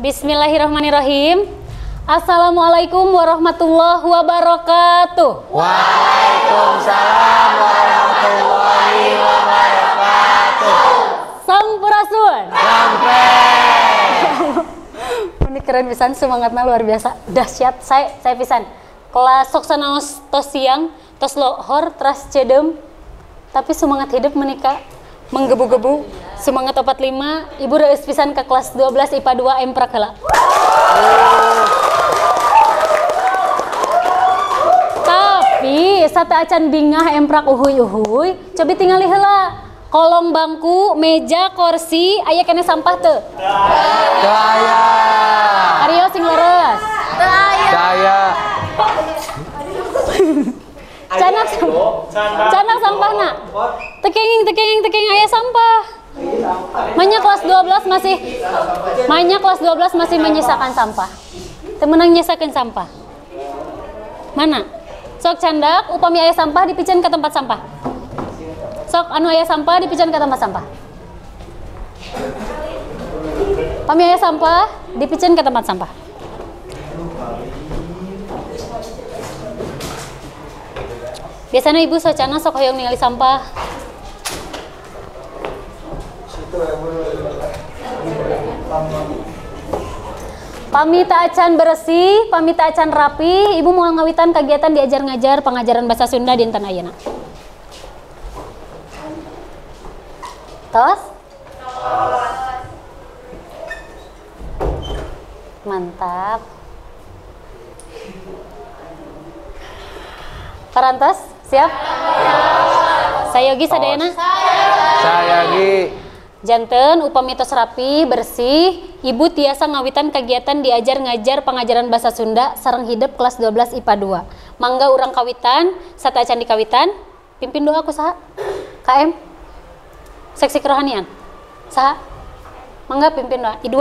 Bismillahirrahmanirrahim. Assalamualaikum warahmatullahi wabarakatuh. Waalaikumsalam warahmatullahi wabarakatuh. Sampurasun. Sampai. Ini keren pisan, semangatnya luar biasa. Dahsyat, saya pisan. Kelas soksana tos siang, tos lohor, teras cedem. Tapi semangat hidup menikah menggebu-gebu. Semangat 45, Ibu reus pisan ke kelas 12 IPA 2 Emprak heula. Tapi sata acan bingah Emprak uhuy, cobi tinggali heula. Kolong bangku, meja, kursi, aya kene sampah teu? Daya. Aryo sing leres. Daya. Canak sampahna. Tekeng aya sampah. Mainnya kelas 12 masih menyisakan sampah. Temenang nyisakeun sampah. Mana? Sok candak upami aya sampah dipicen ke tempat sampah. Sok anu aya sampah dipicen ke tempat sampah. Upami aya sampah dipicen ke tempat sampah. Biasanya ibu socana sok hoyong ningali sampah. Pamita acan bersih, pamita acan rapi, ibu mau ngawitan kegiatan diajar ngajar pengajaran bahasa Sunda dinten ayeuna. Tos? Mantap. Parantos, siap? Sayogi sadayana? Sayogi. Janten upami tos rapi, bersih, ibu tiasa ngawitan kegiatan diajar ngajar pengajaran bahasa Sunda sareng hidup kelas 12 IPA 2. Mangga urang kawitan, sata acan di kawitan, pimpin doa ku saha? KM? Seksi kerohanian? Saha? Mangga pimpin doa, I2.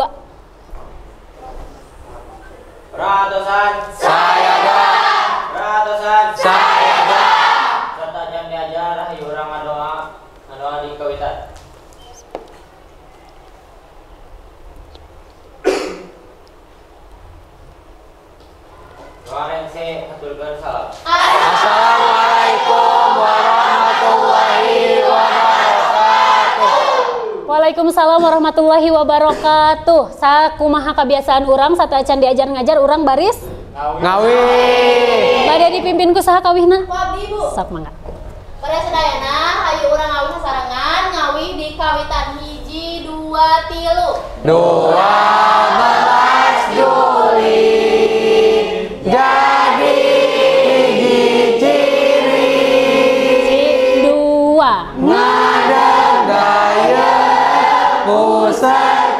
Ratusan. Sayaga. Ratusan. Sayaga. Sata acan diajar, ayo urang ngadoa di kawitan. Assalamualaikum warahmatullahi wabarakatuh. Waalaikumsalam warahmatullahi wabarakatuh. Sakumaha kebiasaan urang satu acan diajar ngajar urang baris Ngawi. bade dipimpin ku saha kawihna? Wabdi Bu. Sok mangga. Pada sedayana hayu urang ngawi sasarangan ngawi di kawitan hiji 2 3. 12 Juli jadi hiji ciri Dua. ngadegaya pusat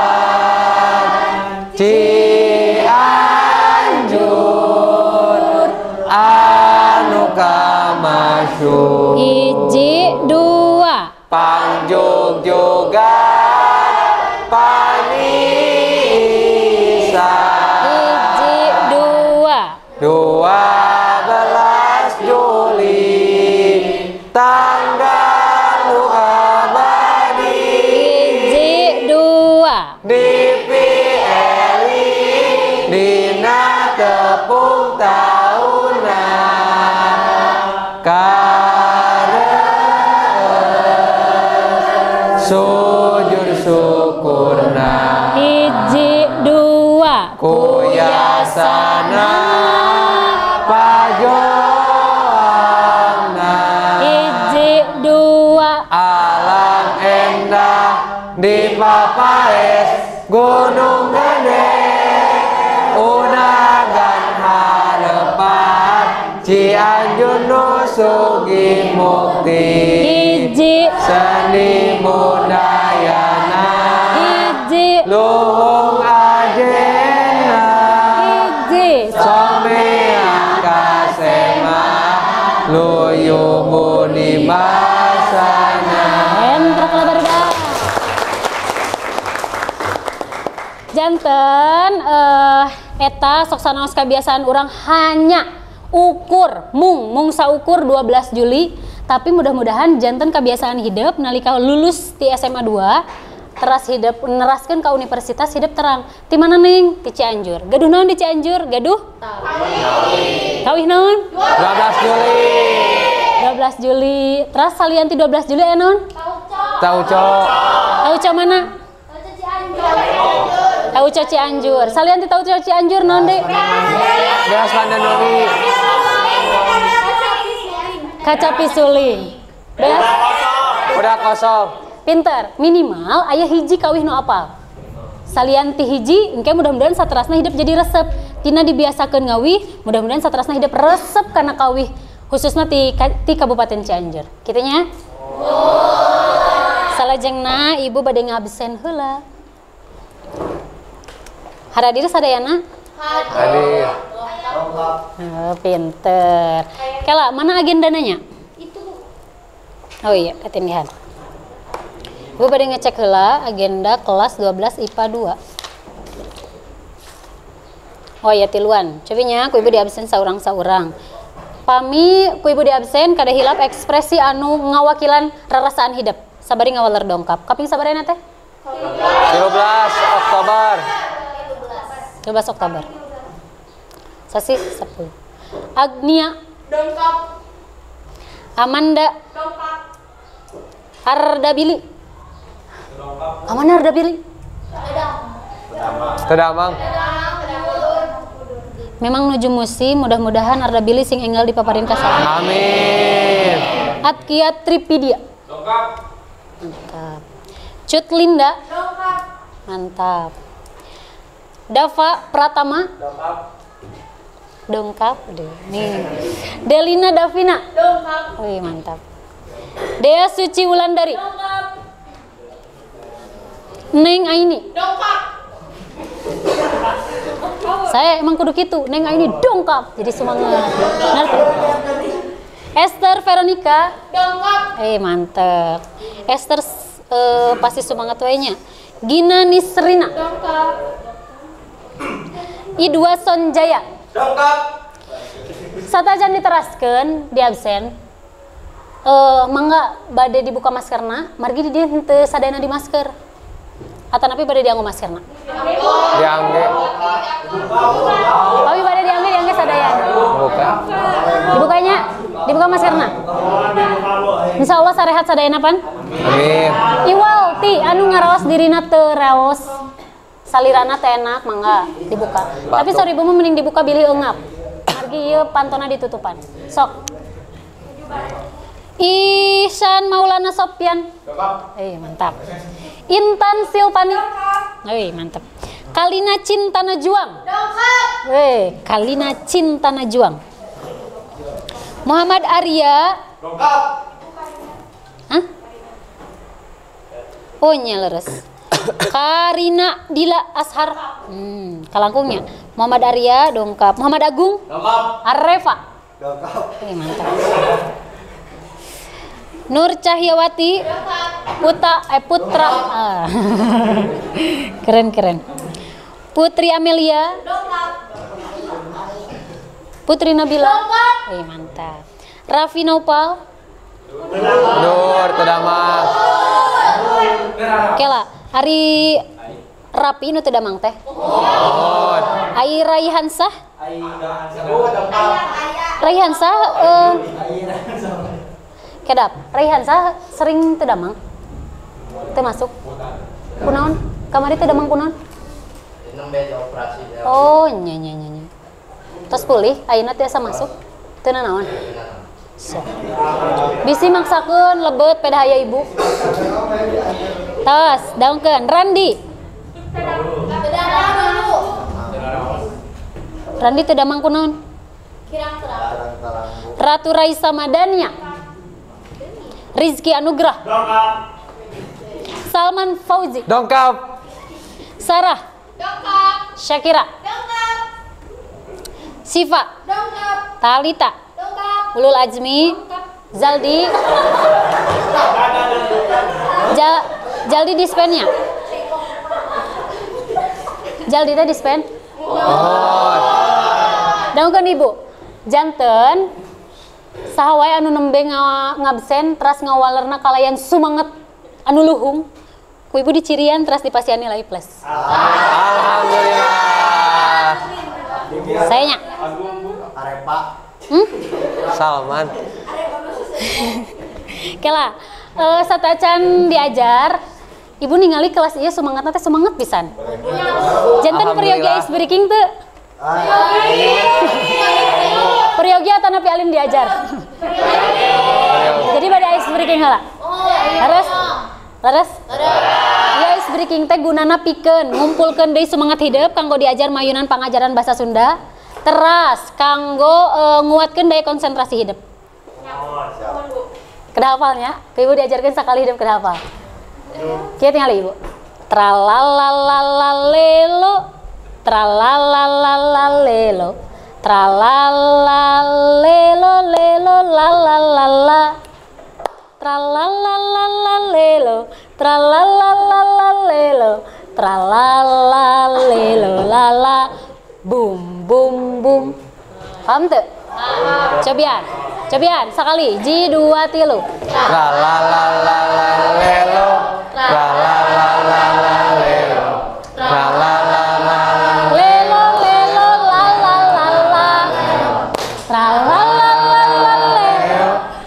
pamarentahan Cianjur anu kamasyur Hiji, dua. Pangjung juga Panisa Hiji, dua. 12 Juli tanggal nu abadi Hiji, dua. dipilih dina tepung tahunan sujud syukurna Hiji, dua. kuyasana pajoangna Hiji, dua. alam endah di papaes gunung gede unagan harepan Cianjur nu sugih mukti Hiji, seni budayana hiji, luhung ajena hiji. somea kasema luyu budi basana Entrak lebarga. Janten eta sok sanaos kebiasaan urang hanya ukur mung saukur 12 Juli, tapi mudah-mudahan janten kebiasaan hidup nalika lulus di SMA 2 teras hidup neraskeun ka universitas hidup terang. Ti mana Neng? Ti Cianjur. Gaduh naon di Cianjur? Gaduh? Kawih naon? 12 Juli. 12 Juli. Teras salian ti 12 Juli aya naon? Tauco. Tauco mana? Tauco Cianjur. Salian ti Tauco Cianjur naon, Dek? Beas Pandanuri. Kaca pisuling. Beas? Udah kosong. Pinter. Minimal aya hiji kawih nu apal. Salian ti hiji, engke mudah-mudahan saterasna hidup jadi resep. Tina dibiasakeun ngawih, mudah-mudahan saterasna hidup resep karena kawih. Khususnya ti Kabupaten Cianjur. Kitu nya? Salajengna ibu bade ngabsen heula. Haradir sadayana? Hadir. Oh, pinter. Kela, mana agendananya? Oh iya, ketindihan. Ibu pada ngecek heula agenda kelas 12 IPA 2. Oh iya tiluan. Cobinya ku ibu di absen saurang-saurang. Pami ku ibu di absen kada hilap ekspresi anu ngawakilan rarasaan hidup. Sabari ngawaler dongkap. Kaping sabarena teh? 13 Oktober. 12 Oktober. Sasi 10. Agnia. Dongkap. Amanda. Dongkap. Ardabili. Amanda Ardabili. Tedamang. Memang nuju musim, mudah-mudahan Ardabili sing enggal dipaparin kasana. Amin. Atkia Tripidia. Mantap. Cut Linda. Mantap. Dava Pratama. Dongkap. Nih. Delina Davina. Wih, mantap. Dea Suci Wulandari. Neng Aini. Saya emang kudu gitu. Neng Aini dongkap. Jadi semangat. Esther Veronica. Mantap. Esther pasti semangat wanya. Gina Nisrina. Idwa Sonjaya. Satajan diteraskeun di absen. Mangga bade dibuka maskerna, margi di dieu henteu sadayana di masker. Atanapi bade dianggo maskerna. Diangge. Tapi bade diangge sadayana. Buka. Dibukanya, dibuka maskerna. Insya Allah sarehat sadayana pan. Amin. Iwal ti anu ngaraos dirina teu raos. Salirana teh enak mangga dibuka. Tapi sorry ibu mah mending dibuka bilih eungap. Margi ieu pantona ditutupan. Sok. Ihsan Maulana Sopyan. Mantap. Intan Silvani. Mantap. Kalina Cinta Najuang. Kalina Cinta Najuang. Muhammad Arya. Hah? Oh nya leres. Karina Dila Ashar. Kalangkungnya. Muhammad Arya dongkap. Muhammad Agung. Arrefa. Mantap. Nur Cahyawati. Putra. Keren. Putri Amelia. Putri Nabila. Mantap. Raffi Naupal. Nur Tedamang. Kela, hari Rapi nu tedamang teh. Ai Raihansah. Raihansah kedap. Raihansah sering tedamang. Teu masuk. Kunaon? Kamari tedamang kunaon? Oh, nya. Tos pulih, ayeuna teh asa masuk. Teu nanaon. Bisi maksakeun lebet peda aya ibu. Tos, daungkeun. Randi. Randi teu damang kunaon? Ratu Raisa Madania. Rizky Anugrah. Salman Fauzi. Dongkap. Sarah. Syakira. Siva. Talita. Ulul Azmi. Zaldi. Jaldi dispennya. Jaldi teh dispen. Daungkeun ibu. Janten saha wae anu nembe ngabsen teras ngawalerna kalayan sumanget anu luhung ku ibu dicirian terus dipasihan nilai plus. Alhamdulillah. Sayanya. Salman. Kela, satacan diajar, ibu ningali kelas ieu semangatna teh semangat pisan. Janten periogi ice breaking teu. Periogi atau napi alim diajar. Jadi pada ice breaking heula. Leres? Leres? Ya ice breaking teh gunana pikeun ngumpulkeun deui semangat hidup kanggo diajar mayunan pangajaran bahasa Sunda. Teras kanggo nguatkeun daya konsentrasi hidup. Kedah hafalnya? Ke ibu diajarkan sekali hidup kedah hafal. Kita tinggal ibu. Tralalalalelo, tralalalalelo, tralalalelo lelo lalalala, tralalalalelo, tralalalalelo, tralalalelo lala, boom boom boom. Paham tuh? Cobian, cobian sekali. Ji 2 3. Tralalalalelo, tralalalalelo, tralalalalelo, Lelo lelo la la la la. Tralalalalo.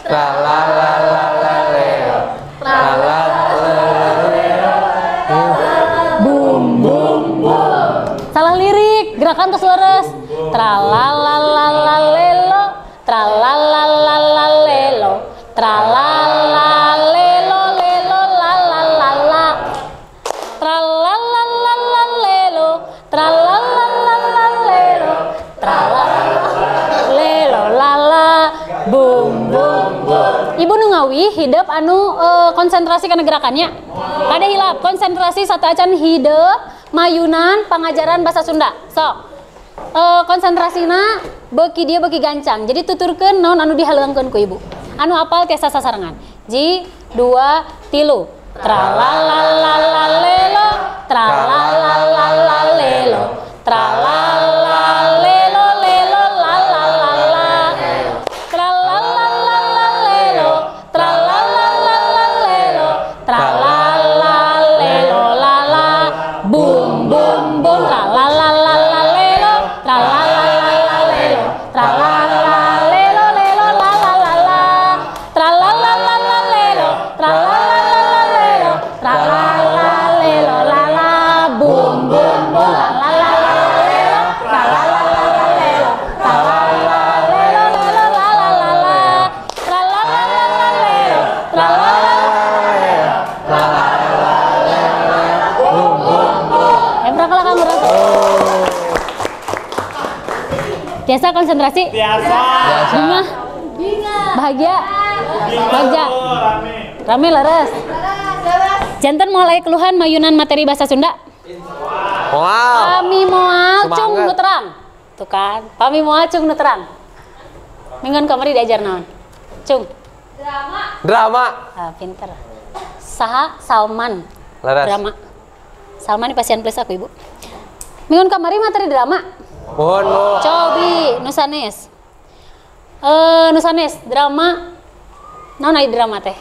tralalalalelo, tralalalalelo. Boom boom boom. Salah lirik, gerakan terus leres. Tralalalalelo, tralalalalelo, tralalalelo lelo la la la la. Tralalalalelo, tralalalalelo, tralalalelo la la. Boom boom boom. Ibu nu ngawi hidup anu konsentrasi kana gerakannya. Kada hilap konsentrasi satu acan hidup mayunan pangajaran bahasa Sunda. Sok. Konsentrasina beuki dia beuki gancang. Jadi tuturkeun naon anu dihaleuangkeun ku ibu. Anu apal tiasa sasarangan. Ji 2 3. Tralalalalelo, tralalalalelo, tralalalelo lelo la la la la. Tralalalalelo, tralalalalelo, tralalalelo la la. Boom boom boom, tralalalalelo, tralalalalelo, tralalalelo lelo la la la la. Tralalalalelo, tralalalelo, tralalalelo la la. Boom boom boom, tralalalelo, tralalalelo, tralalalelo lelo la la la la. Tralalalelo, tralalalelo, boom boom boom. Emra kala kamu rasa. Biasa konsentrasi? Biasa. Bunga? Bahagia? Bahagia? Rame leres? Janten mulai keluhan mayunan materi bahasa Sunda? Wow. Pami moal cung Semangat. nu terang. Tuh kan, pami moal cung nu terang. Minggon kamari diajar naon? Cung. Drama. Ah, pinter. Saha Salman. Laras. Drama. Salman ini pasien plus aku, Ibu. Minggon kamari materi drama. Mohon. Cobi nusanes. Nusanes drama. Naon aya drama teh?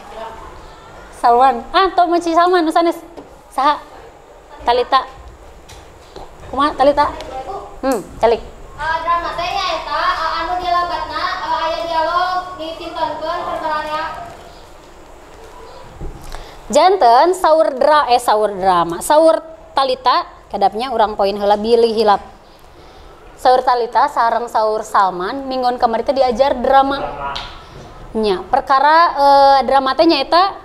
Salman. Ah, tau maci Salman nusanes. Saha? Talita. Kumaha Talita? Calik. Drama teh nyaeta anu dialogatna aya dialog ditintonkeun perkaraannya. Janten saur drama. Saur Talita kadapnya urang poin heula bilih hilap. Saur Talita sareng saur Salman minggon kamari teh diajar drama. Nya, perkara drama teh nyaeta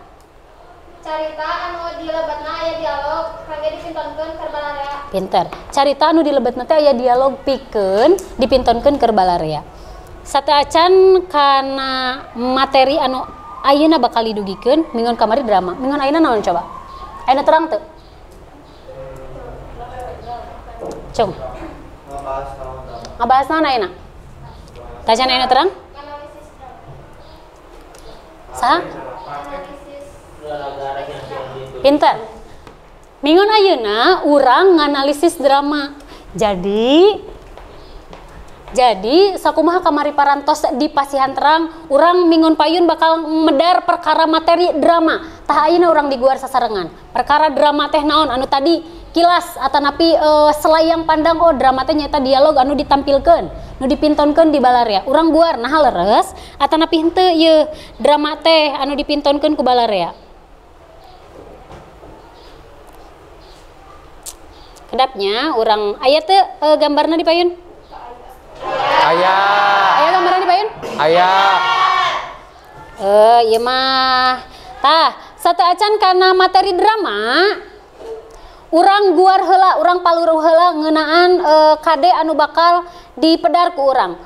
Carita anu dilebetna aya dialog kangge dipintonkeun keur balarea. pinter. Carita anu dilebetna teh aya dialog pikeun dipintonkeun keur balarea. Sateuacan kana materi anu ayeuna bakal didugikeun minggon kamari drama. Minggon ayeuna naon coba? Ayeuna terang teu? Cung. Ngabahas naon ayeuna? Tacan ayeuna terang? Analisis drama. Saha? Analisis Pinter. Minggon ayeuna urang nganalisis drama. Jadi Jadi sakumaha kamari parantos di pasihan terang, urang mingun payun bakal medar perkara materi drama. Tah ayeuna urang diguar sasarengan. Perkara drama teh naon anu tadi kilas atanapi selayang pandang, oh drama teh nyata dialog anu ditampilkeun, nu dipintonkeun di balarea. Urang guar nah leres atanapi henteu ieu drama teh anu dipintonkeun ku balarea. Kedapnya urang aya teu gambarna di payun? Ayah. Aya gambaran di payun? Ayah. Iya mah. Tah, satu acan karena materi drama, urang guar heula, urang paluruh heula ngeunaan kade anu bakal dipedar ku urang.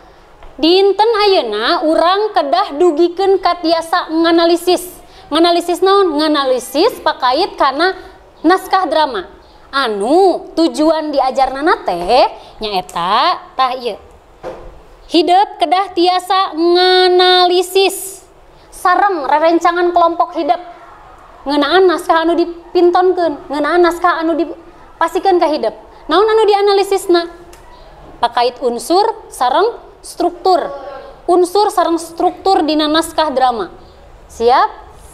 Dinten ayeuna urang kedah dugikeun ka tiasa nganalisis. Nganalisis naon? Nganalisis pakait kana naskah drama. Anu tujuan diajarna teh nyaeta tah ieu. Hidup kedah tiasa nganalisis sareng rerencangan kelompok hidup ngeunaan naskah anu dipintonkeun, ngeunaan naskah anu dipasikeun ka hidup. Naon anu dianalisisna? Pakait unsur sareng struktur. Unsur sareng struktur dina naskah drama. Siap?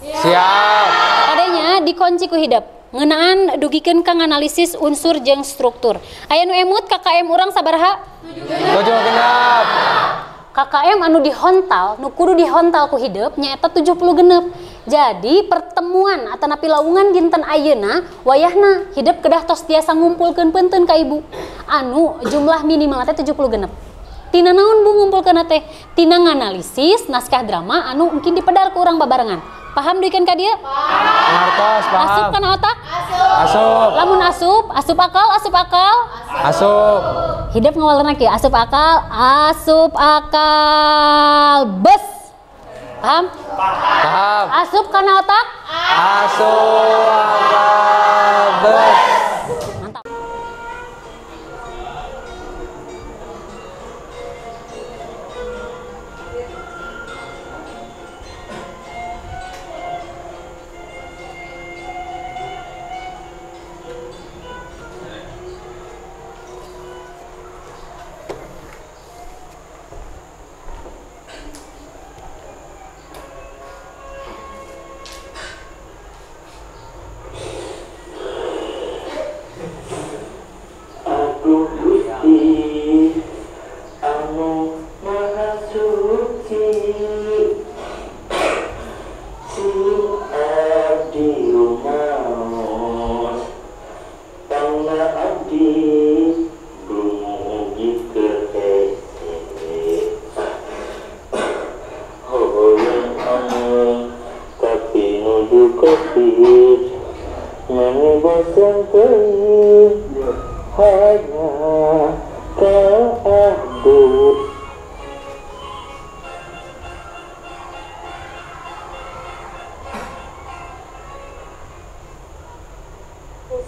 Siap. Kadenya dikunci ku hidup. Ngeunaan dugikeun ka nganalisis unsur jeung struktur. Aya nu emut KKM urang sabaraha? 7 genep. KKM anu dihontal, nu kudu dihontal ku hidup nyaeta 70 genep. Jadi pertemuan atanapi laungan dinten ayeuna wayahna hidup kedah tos tiasa ngumpulkeun peunteun ka ibu. Anu jumlah minimal teh 70 genep. Tina naon bu ngumpulkeun teh? Tina nganalisis naskah drama anu mungkin dipedar ku urang babarengan. Paham duikeun ka dieu? Ngartos, paham. Asup kana otak? Asup. Lamun asup, asup akal, asup akal. Asup. Hidup ngawalna kieu, asup akal, bes. Paham? Paham. Asup kana otak? Asup. Bes. Mantap.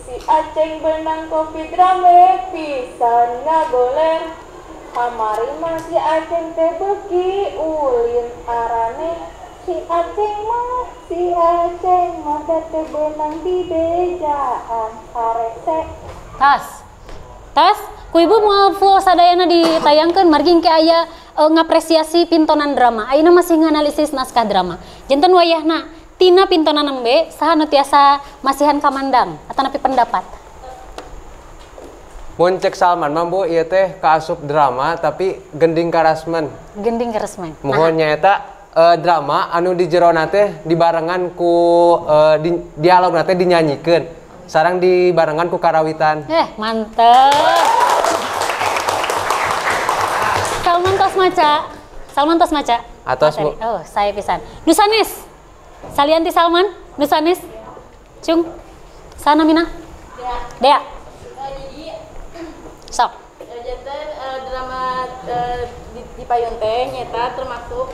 Si Aceng benang kopi drame pisan ngagoler kamari masih Aceng teh beki ulin arane si Aceng mah teh benang di bejaan arese tas ku ibu mau full sadayana ditayangkeun margi engke aya ngapresiasi pintonan drama. Ayeuna masih nganalisis naskah drama. Janten wayahna tina pintonan nembe saha nu tiasa masihan kamandang atanapi pendapat. Mun cek Salman mah Bu ieu teh kaasup drama tapi gending karasmen. Gending keresmen. Mohon nyaeta drama anu di jerona teh dibarengan ku dialogna teh dinyanyikeun. Sareng dibarengan ku karawitan. Mantep. Salman tos maca. Atos Bu. Oh, saya pisan. Nusanes. Salianti Salman, Nusanes. Cung. Sana Mina. Dea. Jadi Sok. janten drama di payun teh nyata termasuk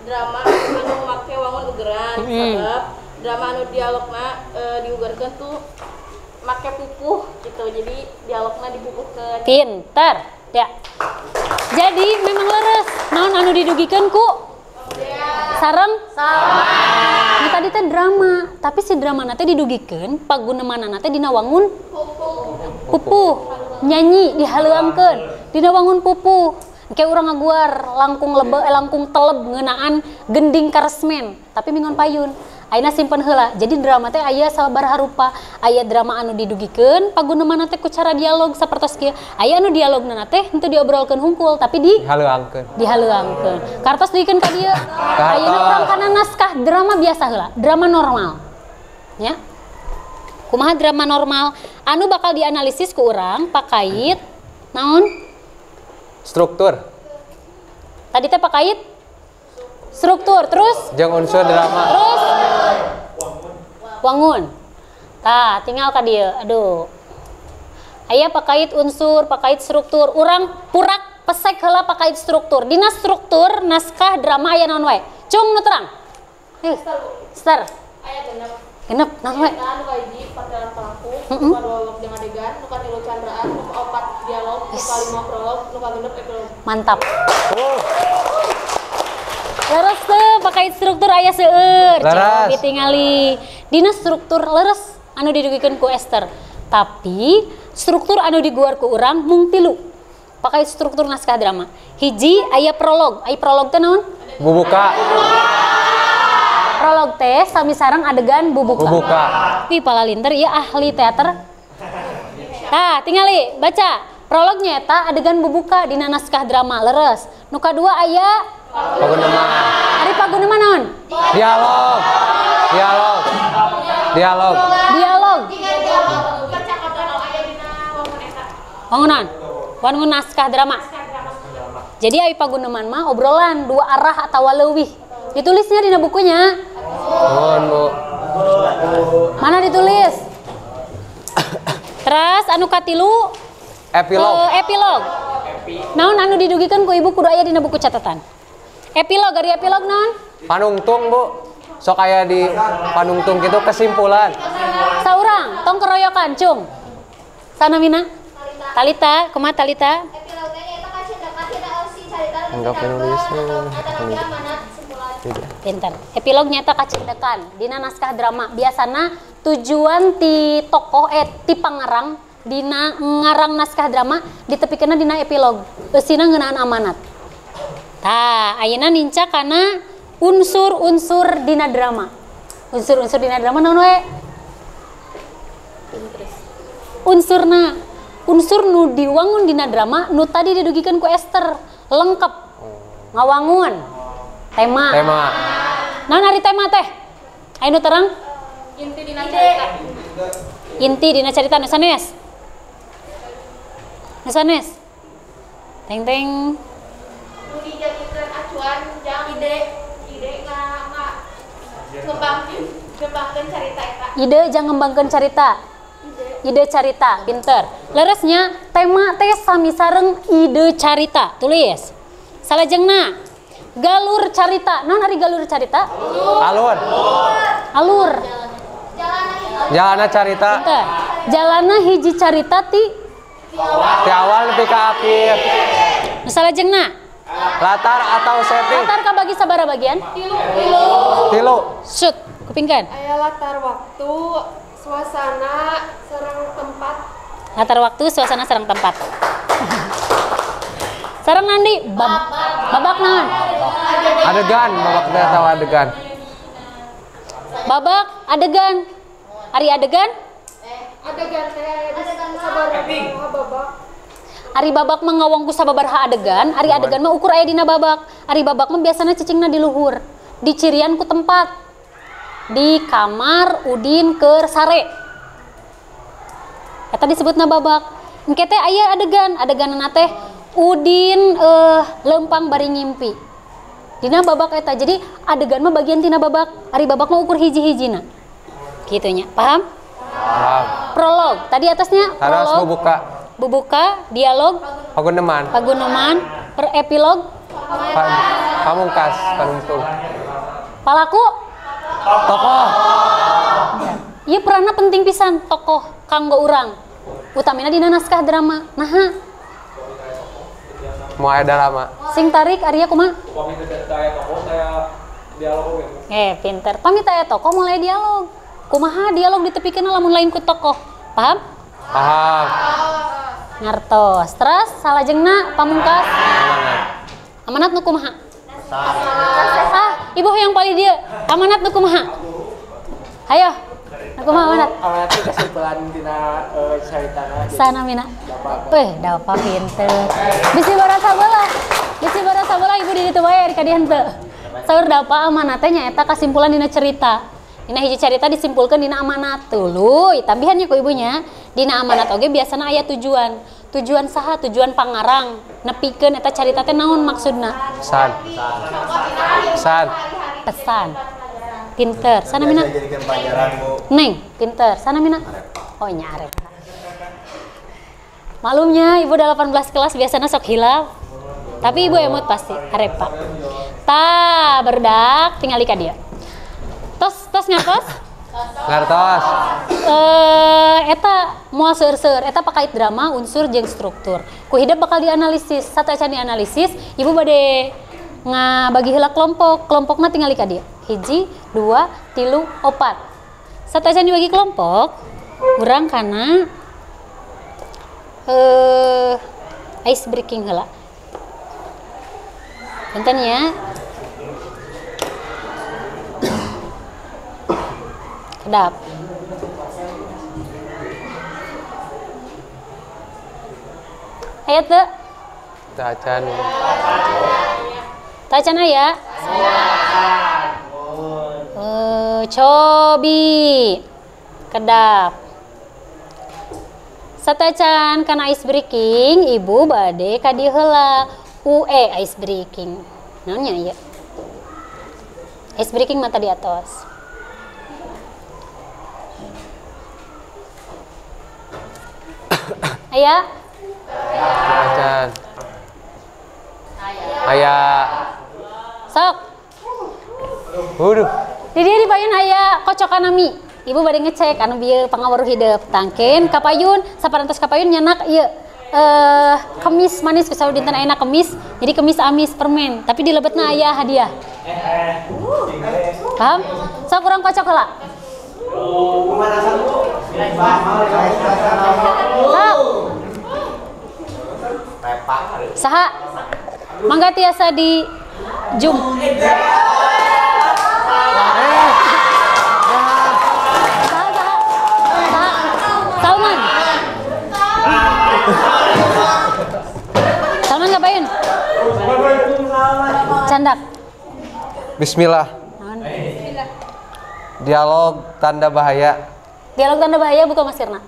drama anu make wangun ugeran sabab drama anu dialogna diugarkeun tuh make pupuh gitu. Jadi dialogna dipupuhkeun. Pinter. Ya. Jadi memang leres. Naon anu didugikeun ku? Sareng? Nah, tadi teh drama, tapi si drama teh didugikeun pagunemanana teh dina wangun pupuh. Nyanyi dihaleuangkeun dina wangun pupuh. Kayak orang ngaguar langkung teleb ngeunaan gending karesmen tapi mingon payun. Ayeuna simpen heula. Jadi drama teh aya sabaraha rupa. Aya drama anu didugikeun paguneumana teh ku cara dialog sapertos kieu. Aya anu dialogna teh henteu diobrolkeun hungkul tapi dihaleuangkeun. Kartos dikeun ka dieu. Ayeuna urang kana naskah drama biasa heula, drama normal. Ya. Kumaha drama normal anu bakal dianalisis ku urang pakait naon? Struktur. Tadi teh pakait struktur terus jeung unsur drama. Terus wangun. Tah, tinggal ka dieu. Aduh. Aya pakait unsur, pakait struktur. Urang purak pesek heula pakait struktur. Dina struktur naskah drama aya naon wae? Cung nu terang. Star. Aya Genep naon wae? anu kahiji partelan pelaku, nu kadua jeung adegan, nu katilu candraan, nu kaopat dialog, nu kalima prolog, nu kagenep epilog. Mantap. Leres teh pakait struktur aya seueur. Coba ditingali. Dina struktur leres anu didugikeun ku Esther. Tapi struktur anu diguar ku urang mung 3. Pakait struktur naskah drama. Hiji aya prolog. Ai prolog teh naon? Bubuka. Prolog teh sami sareng adegan bubuka. Ih palalinter ieu ahli teater. Tah, tingali baca. Prolognya eta adegan bubuka dina naskah drama leres. Nu kadua aya Paguneman. Ari paguneman naon? Dialog. Percakapan anu aya dina wangun eta. Wangun naskah drama. Jadi ai paguneman mah obrolan 2 arah atawa leuwih. Ditulisnya dina bukunya. Bu. Mana ditulis? Terus anu katilu epilog. Naon anu didugikeun ku ibu kudu aya dina buku catatan. Epilog naon? Panungtung, Bu. Sok aya di panungtung kitu kesimpulan. Saurang tong keroyokan, Cung. Sanamina? Talita, kumaha Talita? Epilog teh eta kacindakan tina si carita Enggak penulisnya. Pinter. Epilog nyata kacindekan dina naskah drama. Biasana tujuan ti tokoh ti pangarang dina ngarang naskah drama ditepikeunna dina epilog. Eusina ngeunaan amanat. Tah, ayeuna ninca kana unsur-unsur dina drama. Unsur-unsur dina drama naon we? Unsur nu diwangun dina drama nu tadi didugikeun ku Esther lengkap. Ngawangun. Tema. Naon ari tema teh? Aya nu terang? Inti dina carita. Inti dina carita nu sanes. Teng. Nu dijadikeun acuan jang ide ngembangkeun carita eta. Ide jang ngembangkeun carita. Ide carita, pinter. Leresnya tema teh sami sareng ide carita. Tulis. Salajengna galur carita. Naon ari galur carita? Alur. Jalana carita. Pinter. Jalana hiji carita ti awal nepi ka akhir. nu salajengna Latar atau setting. latar kabagi sabaraha bagian? 3. Shoot, kupingkeun. Aya latar waktu, suasana, sareng tempat. Latar waktu, suasana, sareng tempat. Sareng nandi babak naon? Adegan, babak teh atawa adegan. Babak adegan. Ari adegan? Adegan teh sabaraha babak. Ari babak mah ngawong ku sababaraha adegan, ari adegan mah ukur aya dina babak. Ari babak mah biasana cicingna di luhur. Dicirian ku tempat. Di kamar Udin keur sare. Eta disebutna babak. Engke teh aya adeganna teh Udin lempang bari ngimpi. Dina babak eta. Jadi adegan mah bagian tina babak. Ari babak mah ukur hiji-hijina. Kitu nya. Paham? Prolog. Tadi atasnya prolog. Bubuka, dialog, paguneman, epilog, pamungkas, panungtung. palaku, Tokoh. Ieu peranna penting pisan tokoh kanggo urang. Utamina dina naskah drama. Naha? Mau ada drama. Sing tarik Arya kumaha? Pinter. Pamit aya tokoh mulai dialog. Kumaha dialog ditepikeun lamun lain ku tokoh. Paham? Ngartos. Terus salajengna pamungkas. Amanat nu kumaha? Ibu yang paling dia. Amanat nu kumaha? Hayo. Nu kumaha amanat? Amanat itu kesimpulan dina caritana. Sana mina. Dapat pinter. Bisi barasa bola ibu di ditu bae di kadieu henteu. Saur dapa amanat teh nyaeta kesimpulan dina cerita. Dina hiji cerita disimpulkan dina amanat tuluy. Tambihannya ku ibunya, dina amanat oge biasana aya tujuan. Tujuan saha? Tujuan pangarang. Nepikeun eta carita teh naon maksudna? Pesan. Pinter. Sana mina. Neng, pinter. Sana mina. Oh nyarep. Malumnya ibu udah 18 kelas biasanya sok hilaf. Tapi ibu emot pasti, harepa. Berdak tinggal ka dia. Tos ngartos? Ngartos. Eta moal seur-seur, eta pakait drama, unsur jeung struktur. Ku hidup bakal dianalisis, satacan dianalisis, ibu bade ngabagi heula kelompok. Kelompokna tinggal ka dia. 1, 2, 3, 4. Satacan dibagi kelompok, urang kana ice breaking heula. Bentar ya. Kedap. Ayo tuh. Tacan aya. Cobi. Kedap. Satacan kana ice breaking, ibu bade ka dieu heula. Ice breaking. Naonnya ieu? Ice breaking mata di atas. Aya? Acan. Aya. Sok. Waduh. Di dieu dipayun aya kocokan nami. Ibu bade ngecek anu bieu pangawaruh hidup. Tangkeun kapayun, saparantos kapayun nyanak ieu kemis manis kusaha dinten ayeuna kemis. Jadi kemis amis permen, tapi di lebetna aya hadiah. Paham? Sok urang kocok heula. Saha? Mangga tiasa di Zoom. Salman. Salman ngapain? Candak. Bismillah. Dialog tanda bahaya. Dialog tanda bahaya buka Mas Sirna.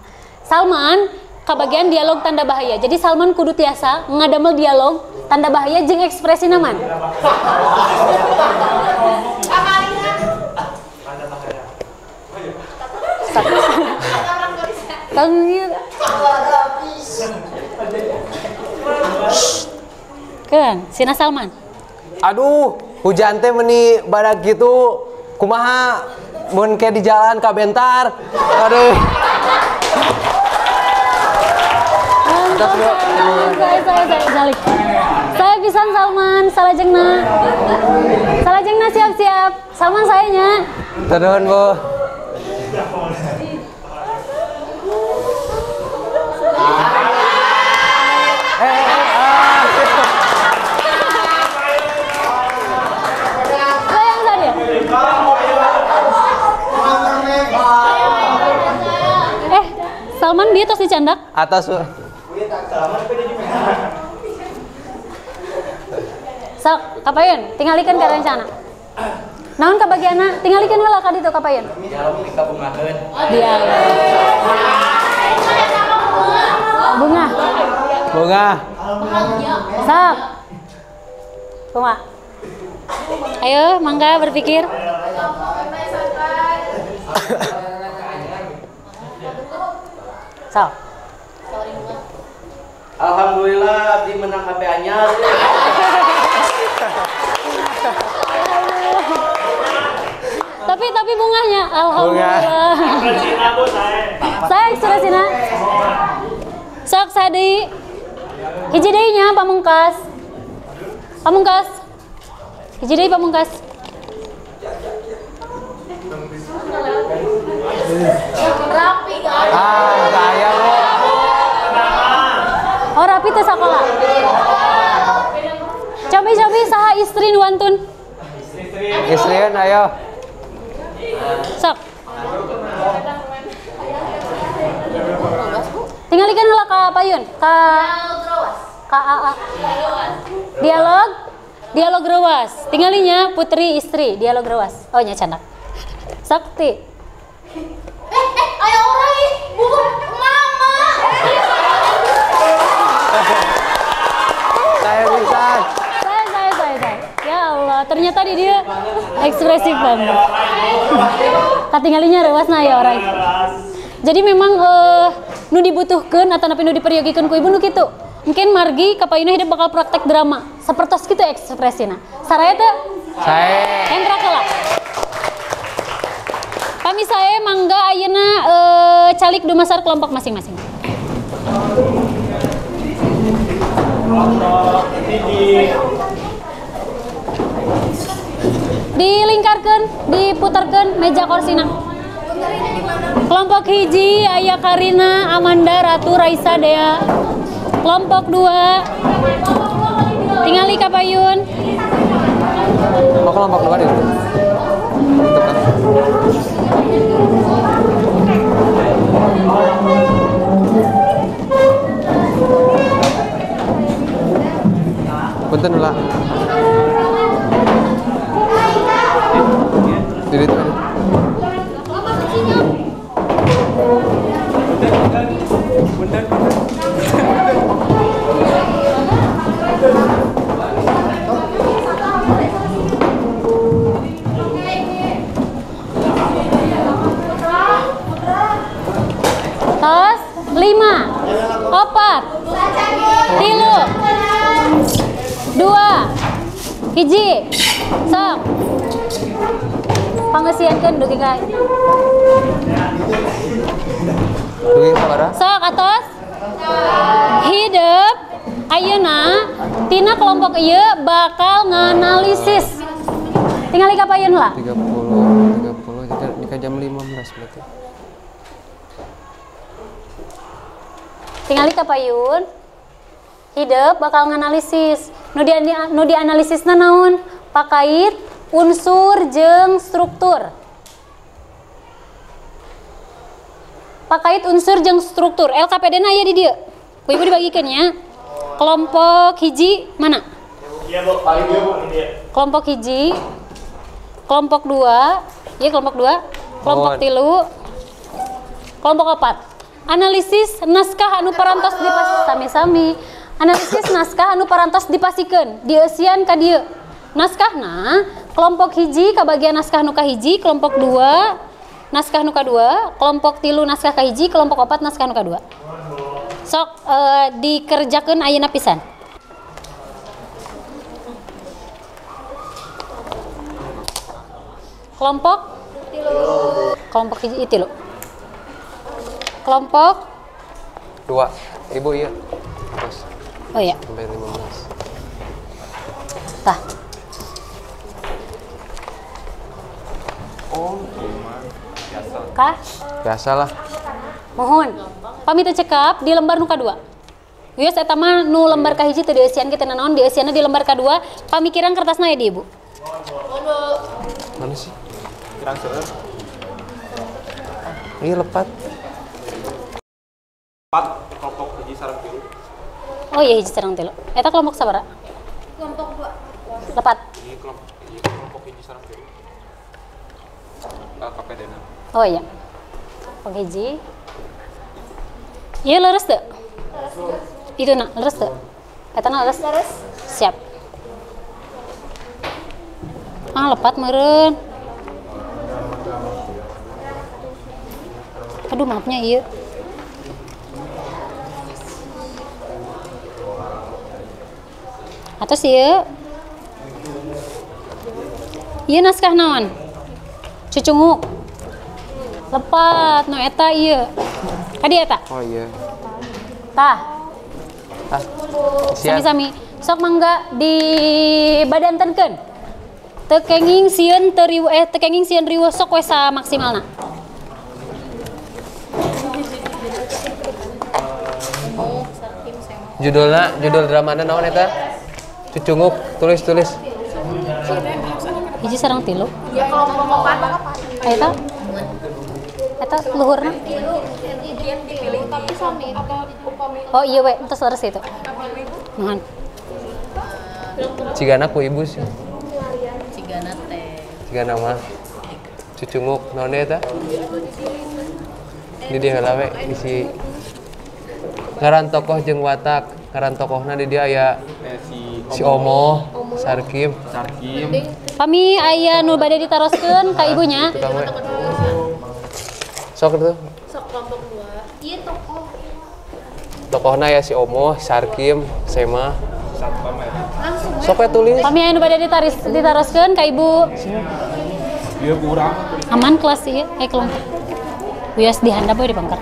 Salman kabagian dialog tanda bahaya. Jadi Salman kudu tiasa ngadamel dialog tanda bahaya jeung ekspresi naman. Kan, Sina Salman. Aduh, hujan teh meni badak gitu. Kumaha mun ke di jalan ka bentar. Aduh. Saya pisan Salman, salajengna siap-siap. Salman sayanya. Turun, Bu. Sayang saja. Salman dia tos dicandak. Atas, Bu. Sok, kapayun, tingalikeun ka rencana. Naon kabagianna? Tingalikeun heula ka ditu kapayun. Dia. Bunga. Sok. Bunga. Ayo, mangga berpikir. Sok. Alhamdulillah abdi menang HP anyar. Tapi bunganya alhamdulillah. Saya ekspresinya. Sok sadi. Hiji deui nya pamungkas. Hiji deui pamungkas. Rapi kan? Saya, Bu. teu sakola. Cobi saha istri nu wantun? Istrian ayo. Sok. Tingalikeun heula ka Payun, ka AA. Dialog rewas. Tingalinya putri istri, dialog rewas. Oh nya candak. Sakti. Ayo orang buku mama. Saya bisa. Saya. Ya Allah, ternyata di dia ekspresif banget. Katinggalinya rewas na ya orang. Jadi memang nu dibutuhkan atau nu diperyogikan ku ibu nu kitu. Mungkin margi kapayuna hidup bakal praktek drama. Sapertos kitu ekspresina. Saraya teh? Saya. Entra lah. Kami saya mangga ayeuna calik dumasar kelompok masing-masing. Dilingkarkan, diputarkan meja korsina. Kelompok hiji aya Karina, Amanda, Ratu, Raisa, Dea. Kelompok 2 tingali ka Payun. Oh, kelompok 2 itu. Punten lah. Jadi itu. Tos 5 4 3 2 hiji sok pangesiankeun dugi ka Dugi sabaraha? sok atos hidup ayeuna tina kelompok ieu bakal nganalisis tinggal ka Payun lah 30 jadi jam 15 berarti. tinggal ka Payun hidup bakal nganalisis nu dianalisisna naon pakait unsur jeung struktur LKPD na aya di dieu ku ibu dibagikeun nya kelompok hiji mana Iya Bu, paling dia Bu ini. kelompok hiji kelompok 2 iya kelompok 2 kelompok 3 kelompok 4 analisis naskah anu parantos sami-sami analisis naskah anu parantos dipasikeun dieusian ka dieu naskahna kelompok hiji kabagian naskah nu kahiji kelompok 2 naskah nu kadua kelompok 3 naskah kahiji kelompok 4 naskah nu kadua sok dikerjakeun ayeuna pisan kelompok hiji tilu kelompok 2 ibu iya terus oh iya sampai 15 tah kah biasalah mohon pami teu cekap di lembar nu kadua geus eta mah nu lembar kahiji teu dieusian kitu naon dieusianna di lembar kadua pamikiran kertasna ya di ibu mana sih kirang seueur iya lepat kelompok hiji sareng tilu. oh iya hiji sareng tilu eta kelompok sabaraha Kelompok 2. lepat Ini kelompok hiji sareng tilu. KPD-na. oh iya kelompok hiji iya leres teu itu na leres teu eta na leres siap lepat meureun aduh maafnya iya atas ieu ieu naskah naon cucunguk lepat nu eta ieu kadi eta oh iya tah siap sami-sami sok mangga dibadantenkeun teu kenging sieun teu riweuh sok we samaksimalna Judul dramana naon eta? Cucunguk, tulis. Hiji sareng tilu. Ya kelompok opat. Eta luhurna. Tapi sami apa upami Oh iya we, entos leres itu. Nuhun. Cigana ku ibu sih. Cigana mah. Cucunguk naon eta? Di dia heula we isi ngaran tokoh jeung watak. Ngaran tokohna di dia aya si Omo, Sarkim. Kami aya nu bade ditaroskeun ka ibunya. Tukang we. Sok itu. Sok kelompok 2. Iya tokoh. Tokohna ya si Omo, Sarkim, Sema. Langsung. Sok we tulis. Kami aya nu bade ditaroskeun ka ibu. Iya kurang. Aman kelas ieu, kelompok. Wias dihandap we di pangkat.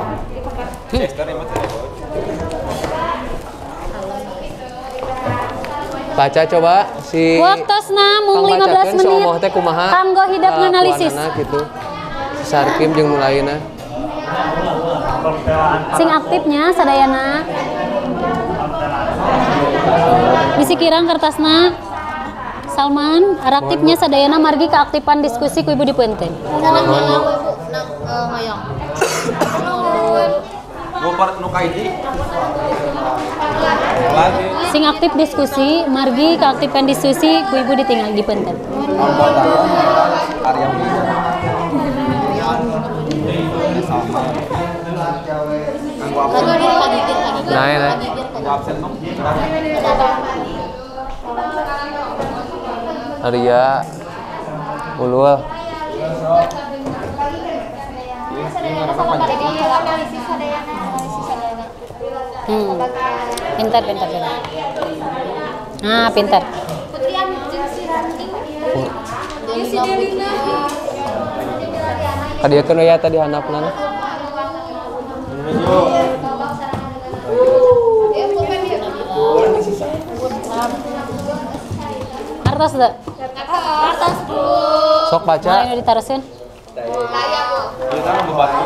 Baca coba si Waktosna mung Kang 15 bacakeun si menit. Omoh teh kumaha? Kanggo hidap nganalisis. Kuanana gitu. Si Sarkim jeung mulaina. Sing aktifnya sadayana. Bisi kirang kertasna. Salman, araktifnya sadayana margi keaktifan diskusi ku ibu dipeunteun. Hayang. Nu kaiji. Sing aktif diskusi, margi keaktifan diskusi ku ibu ditinggal dipeunteun. Nah. Arya Ulul. Pintar. Nah, pintar. Putri Anjing si Ranting. Si Delina. Kadiekeun we ya tadi handapna. Artos deh. Atas Bu. Sok baca. Anu ditaroseun. Kita membantu.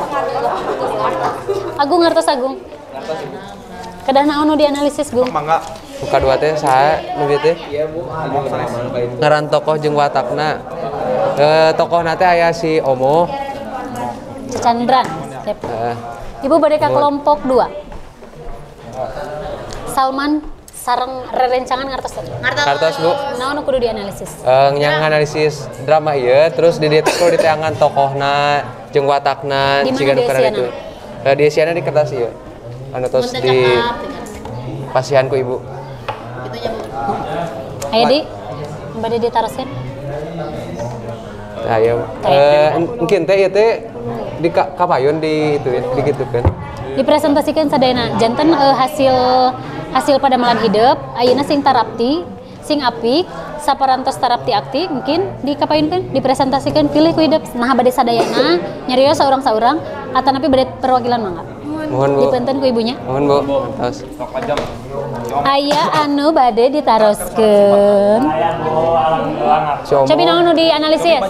Agung ngartos Agung. Kedah naon nu dianalisis Gung? Mangga. Buka dua teh saha nu dieu teh? Ngaran tokoh jeung watakna. Tokohna teh aya si Omo. Cecandran. Yep. Ibu bade ka kelompok 2. Salman sareng rerencangan ngartos teh. Kartos Bu. Naon nu kudu dianalisis? Yang analisis drama ieu terus di dieu teh kudu diteangan tokohna jeung watakna Di mana ciga nu dia kana siana? ditu. Di siana di kertas ieu. Anu tos di pasihan ku ibu. Aya di bade ditaroseun. Nah, ya. Mungkin teh ieu teh di kapayun di itu digitukeun. Dipresentasikan sadayana janten hasil pada malam hidup ayeuna sing tarapti sing apik saparantos tarapti aktif mungkin dikapayunkeun dipresentasikan pilih ku hidup nah bade sadayana nyarios saurang-saurang atanapi bade perwakilan mangga Mohon Bu. dipeunteun ku ibunya Mohon Bu. Tos. Sok pajam. aya anu bade ditaroskeun Si Omo. cobi naon nu dianalisis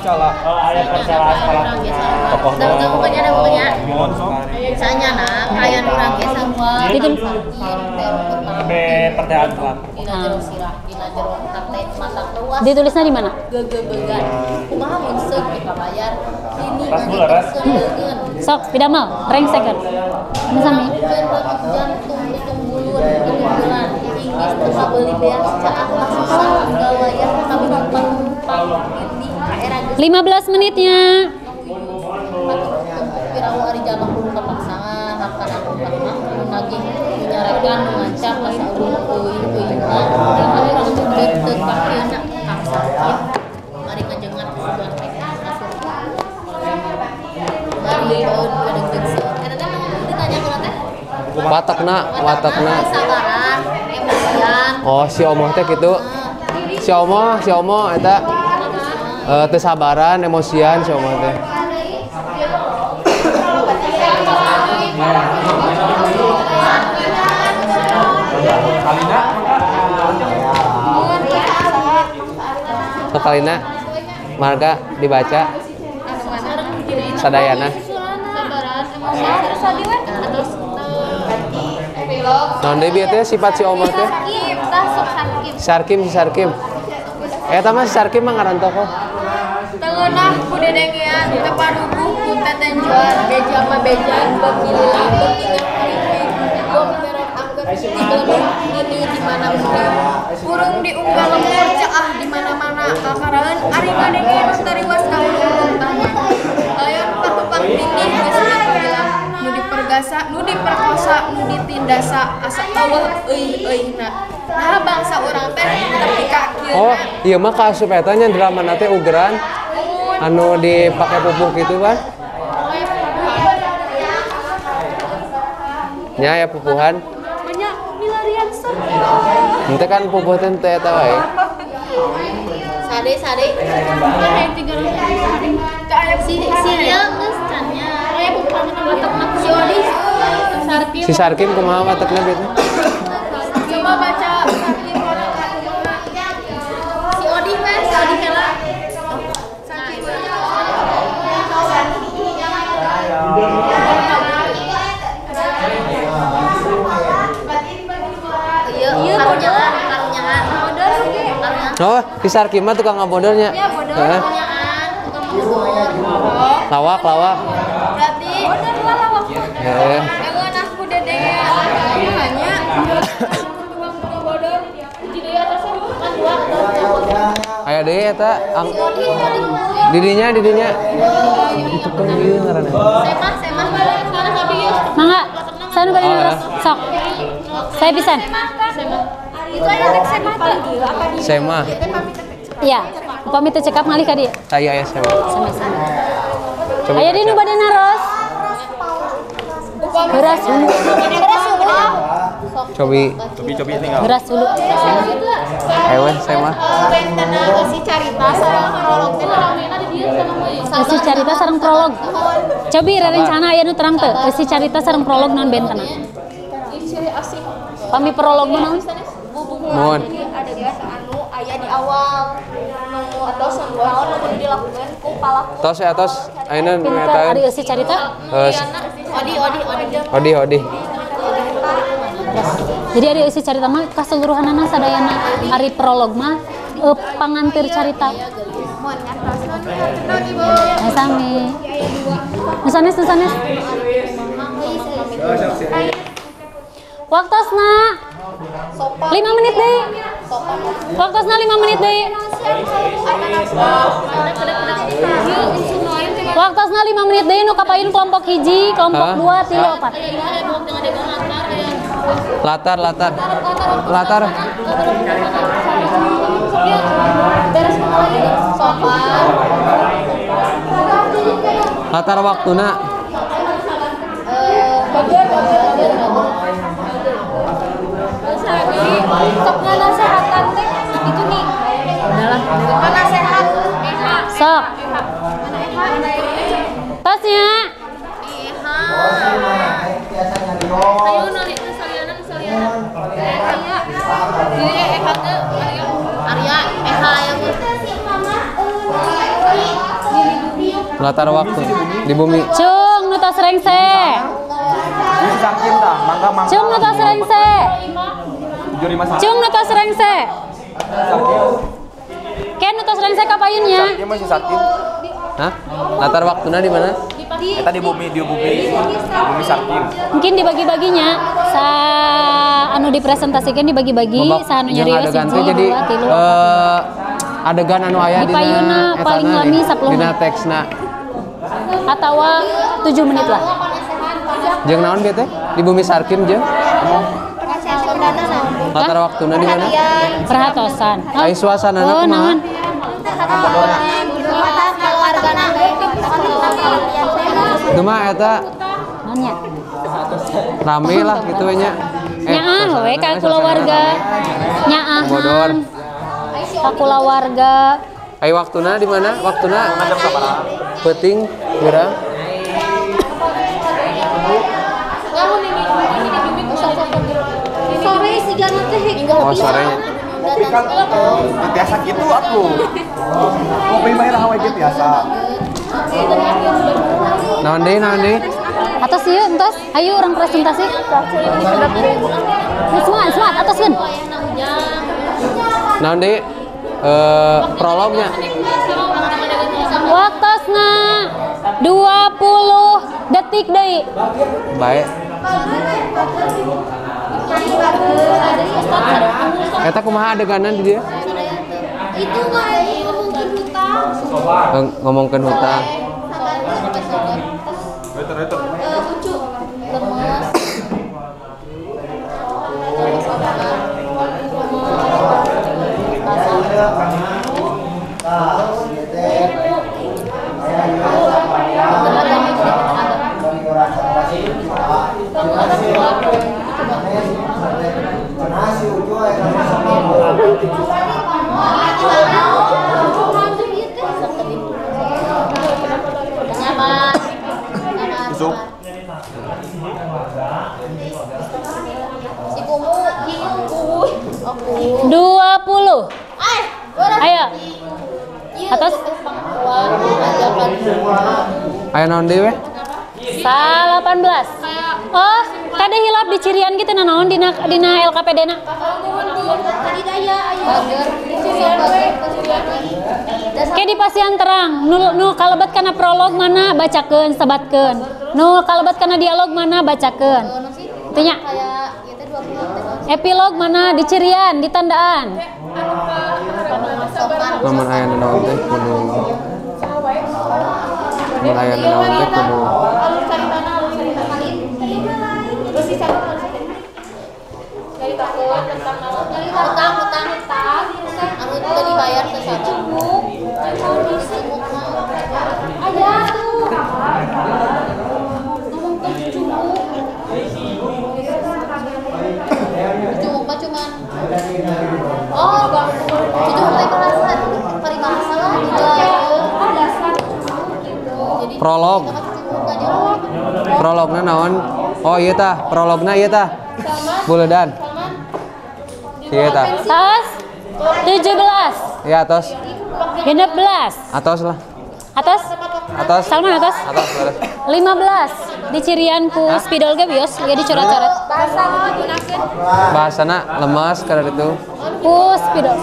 ditulisnya di mana? Sok, pidamal, rengsekeun. Ini sami. Inggris tuh beli beas caah susah gawaya kami numpang di daerah 15 menitnya. Pirawu ari jalak kudu kapaksangan akan aku mah nagih menyarekan ngancam masa ulun euy-euy urang teu kakieuna kang sakit mari ngajengat sebuah mereka mari kadang-kadang eta teh ditanya ku teh Watakna. sabaran emosian Oh, si Omo teh kitu. Si Omo eta teu sabaran, emosian si Omo teh. Sakalina marga dibaca sadayana. sabaran emosian terus Naon deui bieu teh sifat si Omah teh? Sarkim si Sarkim. Eta mah si Sarkim mah ngaran tokoh. Tengenah ku dedengean teu paruguh ku teten jual beja mah beja beuki lila beuki ngahari gom teror angger digeluh ini di mana-mana burung diunggal lemur ceah di mana-mana kakaraeun ari ngadengeun tariwas ka ulun taman layon pakupang pindih geus dipilah nu dipergasa nu diperkosa nu ditindasa asa eueuh euy-euy-na nah bangsa urang teh tapi ka kieu Oh, iya mah kaasup eta nya drama teh ugeran. Anu dipake pupuk gitu kan? Nya ya pupuhan. banyak milarian sok Ente kan pupuh teh teh eta wae. Sade kayak 300 kayak si dia geus cannya kayak bukan letak si Odi Sarkim Si Sarkim kumaha watekna bieu teh? coba baca si Odi mah si Odi kela iya karunyangan Oh, si Sarkim mah tukang ngabodornya. Heeh. tukang bodor Lawak. berarti lawak Heeh. jangan aku dedengean hanya tukang bodor di dia atasnya kan dua Aya deui eta didinya. Itu kan ieu ngaranna. semah karena sabi Mangga, sanu kali terus sok. Saya pisan. itu aja tek semata apa di Sema. Iya, upami teu cekap ngalih ka dieu. Aya sema. Sama-sama. Coba Aya di nu badana ros. Beras hulu. Cobi. Cobi tinggal. Beras hulu. Ayo weh sema. bentana si carita sareng prolog teh ramena di dieu sama Si carita sareng prolog. Cobi rencana aya nu terang teu. Si carita sareng prolog naon bentana. ciri asik Pami prolog mah naon? Mohon. ada biasa anu aya di awal nu atos naon nu kudu dilakukeun ku palaku Tos ya tos. Ayeuna Pinter eta. ari si carita. Odi. Jadi ari si carita mah kaseluruhanana sadayana ari prolog mah pangantir carita. Sami. Nusanes. Waktosna 5 menit deh. Waktosna 5 menit deh. Waktosna 5 menit deh nu kapain kelompok hiji, kelompok 2, 3, 4. Latar. Latar waktuna. sok nasehatan teh itu nih mana sehat Sok. Tasnya. ayo nali saliana jadi Arya yang Latar waktu di bumi. Cung nu tos rengse. Ini Sarkim tah, mangga. Cung nu tos rengse. 751. Cung nu tos rengse. Ken nu tos rengse kapayunnya. Sarkim masih Sarkim. Hah? Latar waktunya di mana? Eta di bumi. Bumi Sarkim. Mungkin dibagi-baginya sa anu dipresentasikan dibagi-bagi sa anu nyarios adegan teh hiji, jadi 2, 3. adegan anu aya Di payuna paling lami 10 dina menit. teksna. Atawa 7 menit lah. Jeung naon bieu teh? Di bumi Sarkim jeung latar waktuna di mana? Perhatosan. Ai suasanana Oh, kumaha? naon? Itu mah eta Naonnya? rame lah gitu we nya. Nyaah we ka kulawarga. Nyaahan. Bodor. Ka kulawarga. Ai waktuna di mana? Waktuna peuting geurang. sore sigana teh Oh, sorenya. Kopi kan biasa gitu aku. Kopi mah hawa gitu biasa. Naon deui? Atas yuk, entos. Ayo orang presentasi. Semangat, ataskan. Nah, di prolognya. Waktosna 20 detik deui. Baik. Eta kumaha adeganan di dia? Itu kayak Ngomongkeun hutang. lucu. Tusuk. Si Kumu, aku. 20. Ayo. Atas. Aya naon deui we? 18. Oh, kada hilap di cirian gitu naon dina LKPD na. Tadi daya ayo. Kayak di pasian terang, nu kalebat kana prolog mana bacakeun, sebatkeun. Nu kalebat kana dialog mana bacakeun. Tanya. Kayak kita 20 Epilog mana di cirian, di tandaan. Lamun aya naon teh kudu. Lamun aya naon teh kudu. Alur caritana terus cari takut tentang naon hutang anu teu dibayar teh satu. aya tuh Cuma cuman oh bang cuma peribahasa lah jadi Prolog. Prologna naon? Oh ieu tah, prologna ieu tah. Buledan. Ieu tah. Tos 17. Ya atos. 16. Atos lah. Atas. Atos. Salman atas. Atos beres. 15. Di cirian ku spidol ge bios ya dicoret-coret. bahasa digunakeun Bahasana lemas kada ditu. Ku spidol.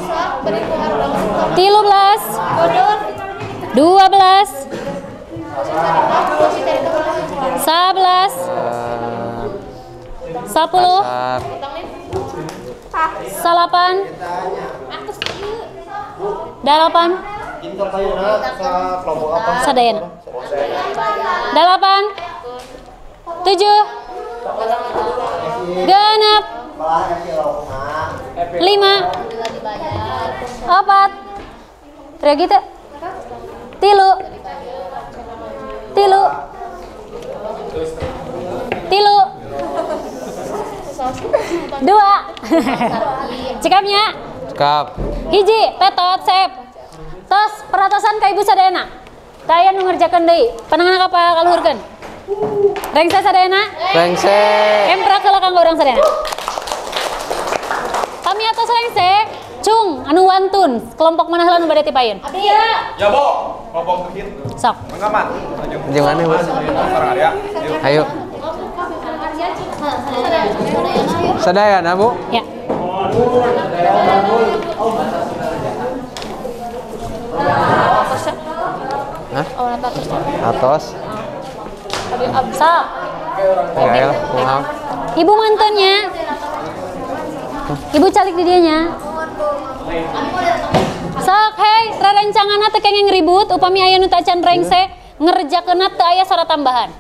13. 12. 11. 10. Kasar. Salapan. Dalapan. Sadayan. Dalapan. 7. Genep. 5. 4. Teriak gitu. 3. 2. Cikapnya. Cekap. Hiji, tetot, sep. Tos, peratosan ka ibu sadayana. Daya nu ngerjakeun deui. Pananganna apa kaluhurkeun? Rengse sadayana. Rengse. Empra keula kanggo urang sadayana. Kami atos rengse, cung anu wantun, kelompok mana heula nu bade ti payun? Ya, Bo. Kelompok terakhir. Sok. Pengaman. Jeung mana, Bu? Sekarang ada. Ayo. Sadayana, Bu. Ya. Hah? Atos. Sok. Ya, kumaha? Ibu mantunnya. Ibu calik di dianya. Sok, hei, rarencanganna teu kenging ribut, upami aya nu teu can rengse, ngerjakeunna teu aya syarat tambahan.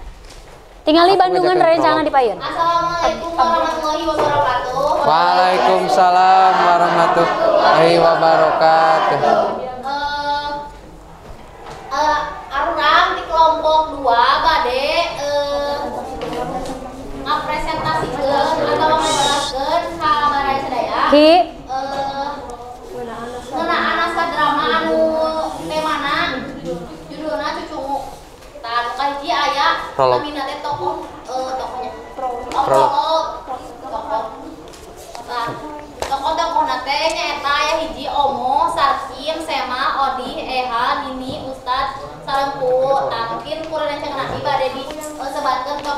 Tingali Bandungan rarencanganna di payun. Assalamualaikum warahmatullahi wabarakatuh. Waalaikumsalam warahmatullahi wabarakatuh. Arurang di kelompok 2 bade ngapresentasikeun atau ngajelaskeun ka baraya sadaya Ki, ngeunaan naskah drama anu temana judulna Cucungu. Tah anu kahiji aya Prolog. namina teh tokoh tokohnya Prolog. tokoh. Tah tokoh-tokohna teh nyaeta aya hiji Omo, Sarkim, Sema, Odi, Eha, Nini, Ustad, Sarengku. Tah mungkin kurangan cenah bade di sebatkeun ke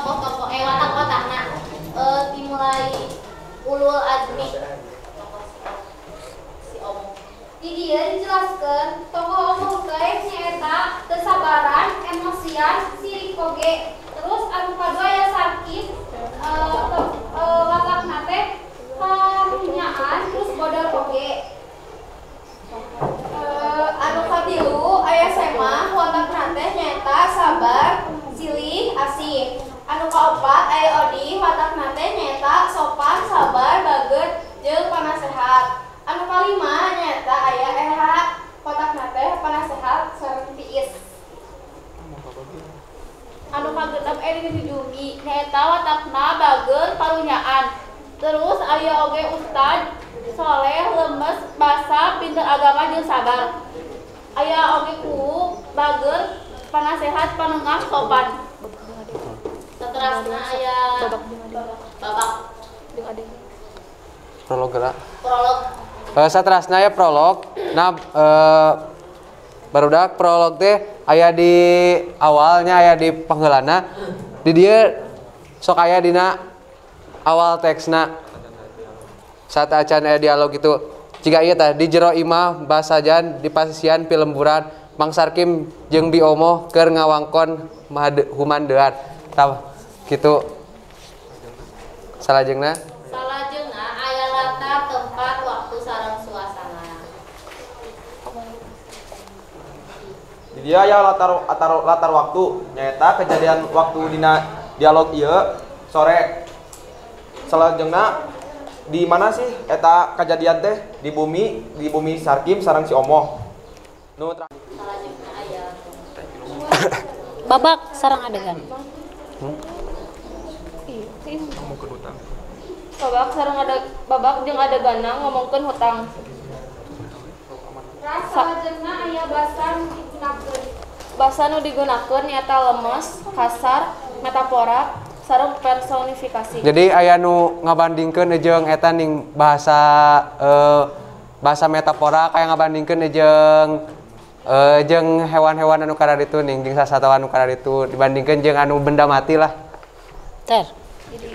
nyaritakeun tokoh omong teh nyaeta teu sabaran, emosian, sirik oge. Terus anu kadua aya Sarkis watakna teh karunyaan terus bodol oge. Anu katilu aya Sema watakna teh nyaeta sabar, silih, asih. Anu kaopat aya Odi watakna teh nyaeta sopan, sabar, baget, jeung panasehat. Anu kalima nyaeta aya Eha watakna teh panasehat sareng tiis. Anu kagenep Jumi nyaeta watakna bageun parunyaan. Terus aya oge Ustad soleh, lemes, basa, pinter agama jeung sabar. Aya oge ku bageun panasehat, panengah, sopan. Saterasna aya babak Prolog geura. prolog. Saterasna aya prolog. Nah, barudak prolog teh aya di awalnya, aya di panggeulana. Di dieu sok aya dina awal teksna. Saat acan aya dialog itu. Jika ieu tah di jero imah basajan di pasisian pilemburan Mang Sarkim jeung Bi Omoh keur ngawangkon humandean. Tah kitu. Salajengna Aya latar, tempat, waktu, sareng suasana. Di dia aya latar waktu nyaeta kejadian waktu dina dialog ieu sore. Salajengna di mana sih eta kejadian teh? Di bumi Sarkim sareng si Omoh. Nu Salajengna aya Babak sarang adegan. Babak sareng ada babak jeung adeganna ngomongkeun hutang. salajengna aya basa nu digunakeun. Basa nu digunakeun nyaeta lemes, kasar, metafora, sareng personifikasi. Jadi aya nu ngabandingkeun jeung eta ning bahasa bahasa metafora kayak ngabandingkeun jeung hewan-hewan anu kada ditu ning jeung sasatawan anu kada ditu dibandingkeun jeung anu benda mati lah. Ter.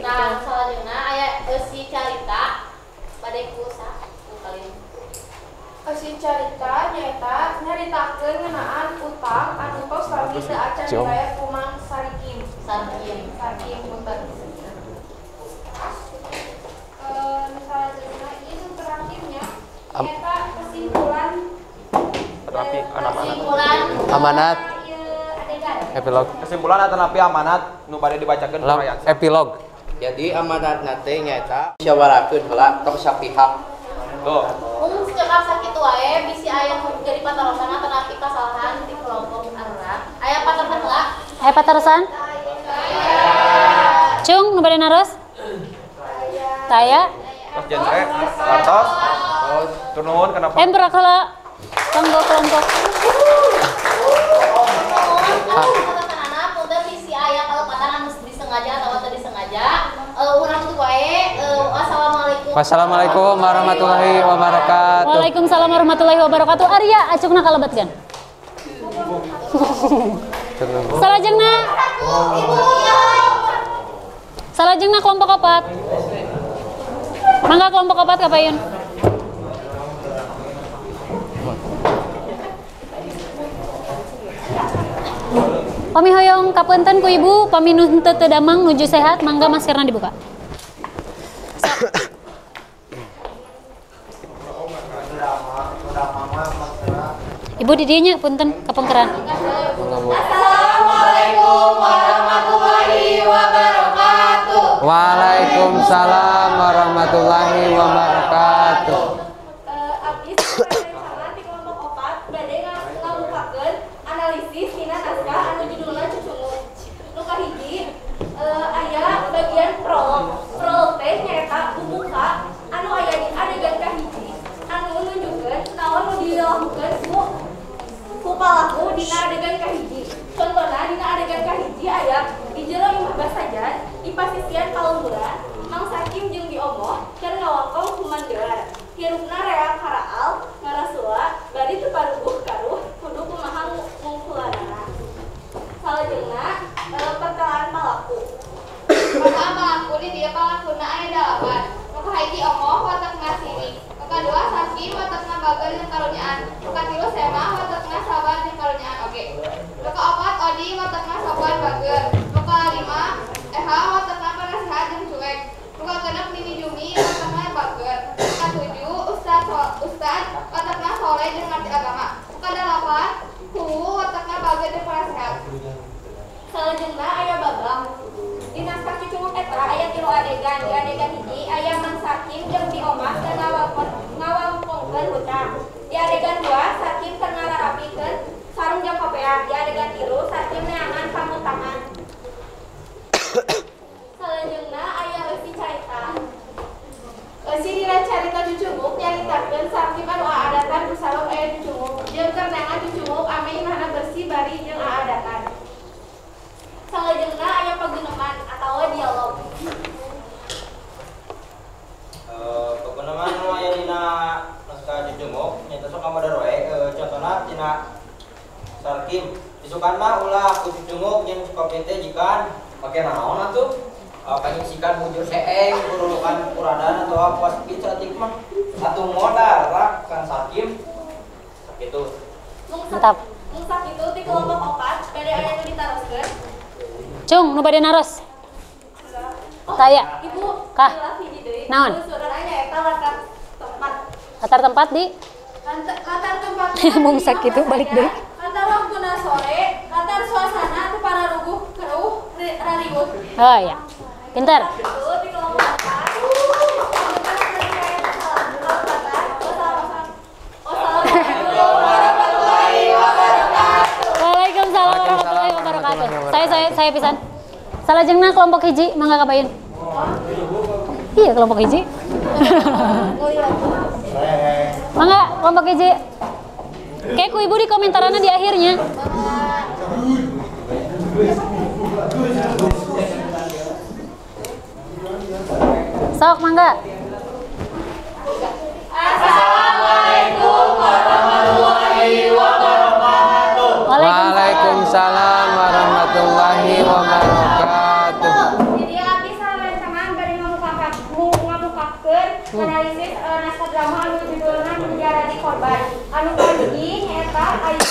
Nah, salajengna aya eusi carita bade kusa kalian. Eusi carita nyaeta nyaritakeun ngeunaan utang anu tos lagi teu acan dibayar ku Mang Sarkim. Sarkim punten. Salajengna ieu terakhirnya nyaeta kesimpulan Amanat. Epilog. kesimpulan atanapi amanat nu bade dibacakeun ku rakyat. Epilog. Jadi amanat nate nyaeta musyawarakeun heula tong sapihak. Tuh. Mun cekap sakitu wae bisi aya jadi patarosan atanapi kasalahan di kelompok arurang. Aya patarosan heula? Aya patarosan? Cung, nu bade naros? Taya. Terus genre kantos. Tur nuhun kenapa? Berak heula. Tanggo kelompok. Patarosanana punten bisi aya kalepatan anu disengaja atawa teu disengaja. Urang tu wae wassalamualaikum. Wassalamualaikum warahmatullahi wabarakatuh. Waalaikumsalam warahmatullahi wabarakatuh. Arya acukna kalebetkeun. Salajengna. Salajengna kelompok 4. Mangga kelompok 4 kapayun. Pami hoyong kapunten ku ibu, pami nuntut teu damang nuju sehat, mangga maskerna dibuka. Ibu di dieu nya punten kapengkeran. Assalamualaikum warahmatullahi wabarakatuh. Waalaikumsalam warahmatullahi wabarakatuh. Abdi salah di kelompok 4 bade ngamukakeun analisis dina naskah anu judulna Cucungut. Nu kahiji aya bagian prolog. Prolog teh nyaeta pembuka anu aya di adegan kahiji anu nunjukkeun naon nu dilakukeun ku palaku dina adegan kahiji. Contohna dina adegan kahiji aya di jero imah basajan di pasisian palungguran Mang Sarkim jeung Bi Omoh keur ngawangkong kumandean. Hirupna reak haraal ngarasula bari teu paruguh karuh kudu kumaha ngungkulanana. Salajengna perkelaan palaku. Pertama palaku di dieu palakuna aya 8. Nu kahiji Omoh watakna sirik. Nu kadua Sarkim watakna bageun karunyaan. Nu katilu Sema adegan. Di adegan hiji aya Mang Sakim jeung di omah keur ngawangkongkeun hutang. Di adegan 2 Sakim keur ngalarapikeun sarung jeung kopean. Di adegan 3 Sakim neangan pamutangan. Salajengna aya eusi carita. Eusi dina carita Cucunguk nyaritakeun Sakim anu aadatan nu salok aya Cucunguk jeung keur neangan Cucunguk ame imahna bersih bari jeung aadatan. Salajengna aya pageneman atawa dialog. Pageneman nu aya dina naskah Cucunguk nyaeta sok amadar wae. Contona tina Sakim isukan mah ulah ku Cucunguk jeung Kopi teh jikan make naon atuh? Panyisikan bujur seeng kurulukan kuradan atau apa picatik mah atuh modal rak kan Sakim sakitu. Mantap. Mung sakitu ti kelompok 4 bade aya nu ditaroskeun. Cung, nu bade naros. Taya. Ibu, Kah? hiji deui. Naon? Saudaranya eta latar tempat. Latar tempat di Latar tempat. Mung sakitu balik deui. Latar waktuna sore, latar suasana tu para ruguh keuh rariweuh. Oh ya. Pintar. Itu di kelompok 4. Waalaikumsalam warahmatullahi wabarakatuh. Saya pisan. Salajengna kelompok hiji mangga kabayun. Iya kelompok hiji. Mangga kelompok hiji. Kayak ku ibu di komentarannya di akhirnya. Sok mangga. Assalamualaikum warahmatullahi wabarakatuh. Waalaikumsalam warahmatullahi wabarakatuh. Jadi abdi sarancangan bari ngamukakeun analisis naskah drama anu judulna Menjadi Korban. Anu kahiji nyaeta aya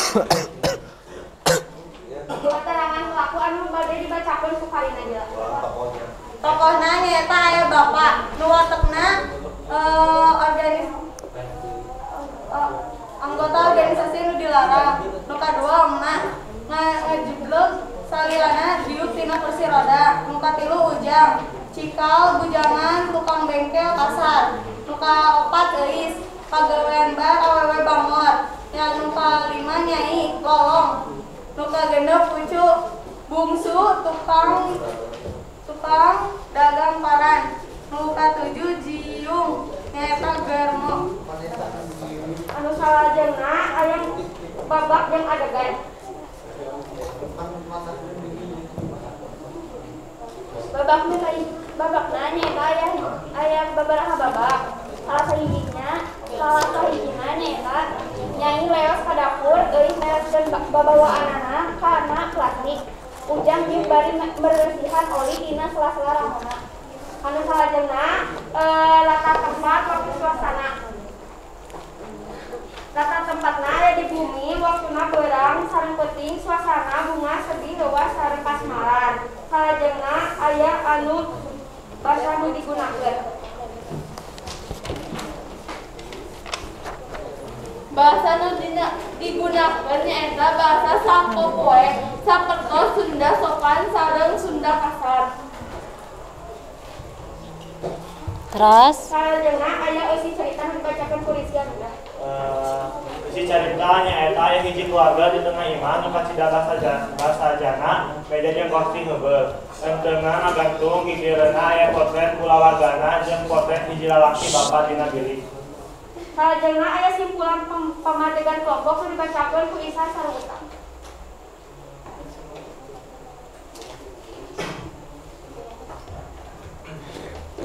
keterangan pelaku anu bade dibacakeun ku Karina Dila. Tokohna nyaeta aya bapak nu watekna anggota organisasi nu dilarang. Nu kadua emak ngajublek saliyana diuk tina kursi roda. Nu katilu ujang cikal bujangan tukang bengkel kasar. Nu kaopat euis pagawean bar awewe bangor. Yang nu kalima nyai lolong. Nu kagendep pucu bungsu tukang dagang paran. Nu katujuh jiung nyaeta germo. Anu salajengna aya babak jeung adegan. Babakna nyaeta aya babaraha babak. Salah sahijina nyaeta nyai leos ka dapur euy mereskeun babawaanana kana plastik. Ujang jeung bari bersihan oli dina sela-sela ramona. Anu salajengna latar tempat waktu suasana. Latar tempatna aya di bumi, waktuna beurang sareng peuting suasana bunga sedih leuwas sareng kasmaran. Salajengna aya anu basa nu digunakeun. Bahasa nu digunakeun nyaeta bahasa sapopoe, saperto Sunda sopan sareng Sunda kasar. Terus Salajengna aya eusi carita nu dibacakeun ku Rizky Anugrah. Isi carita nyaeta aya hiji keluarga di tengah imah nu kacida basajana meja jeung kursi heubeul. Enteungna ngagantung gigireunna aya potret kulawargana jeung potret hiji lalaki bapa dina bilik. Salajengna aya simpulan pamadegan kelompok nu dibacakeun ku Isa Sarwita.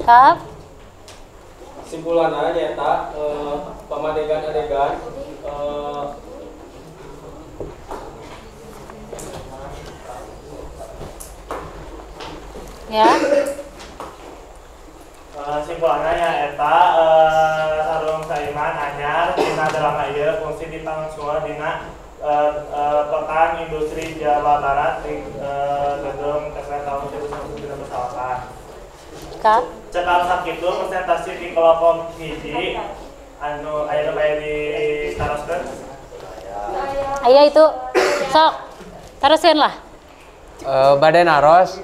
Kap. Simpulanna nyaeta pamadegan-adegan Ya. Simpulanna nyaeta sarung saiman anyar dina drama ieu fungsi ditangsul dina pekan industri Jawa Barat di gedung Keseh tahun 1999 Selatan. Kap. Cekal sakitu presentasi di kelompok hiji anu aya di taroskeun. Aya itu sok. Teruskeun lah. Bade naros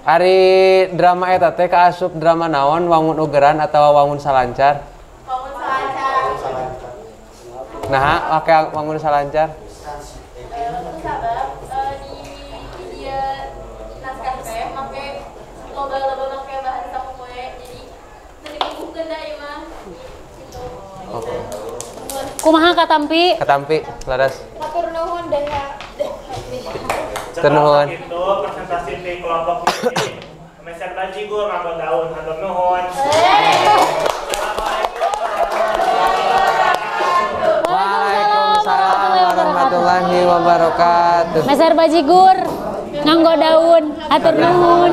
Ari drama eta teh kaasup drama naon, Wangun Ugeran atau Wangun Salancar? Wangun Salancar. Nah, oke Wangun Salancar. Sabab di dia naskah teh make loba-loba make bahasa sapoe jadi tadi bukukeun da ieu mah. Gitu. Oke. Kumaha katampi? Katampi, laras. Matur nuhun deh ya. Nuhun. Itu presentasi di kelompok ini. Meser bajigur nganggo daun, hatur nuhun. Waalaikumsalam warahmatullahi wabarakatuh. Meser bajigur nganggo daun, atur nuhun.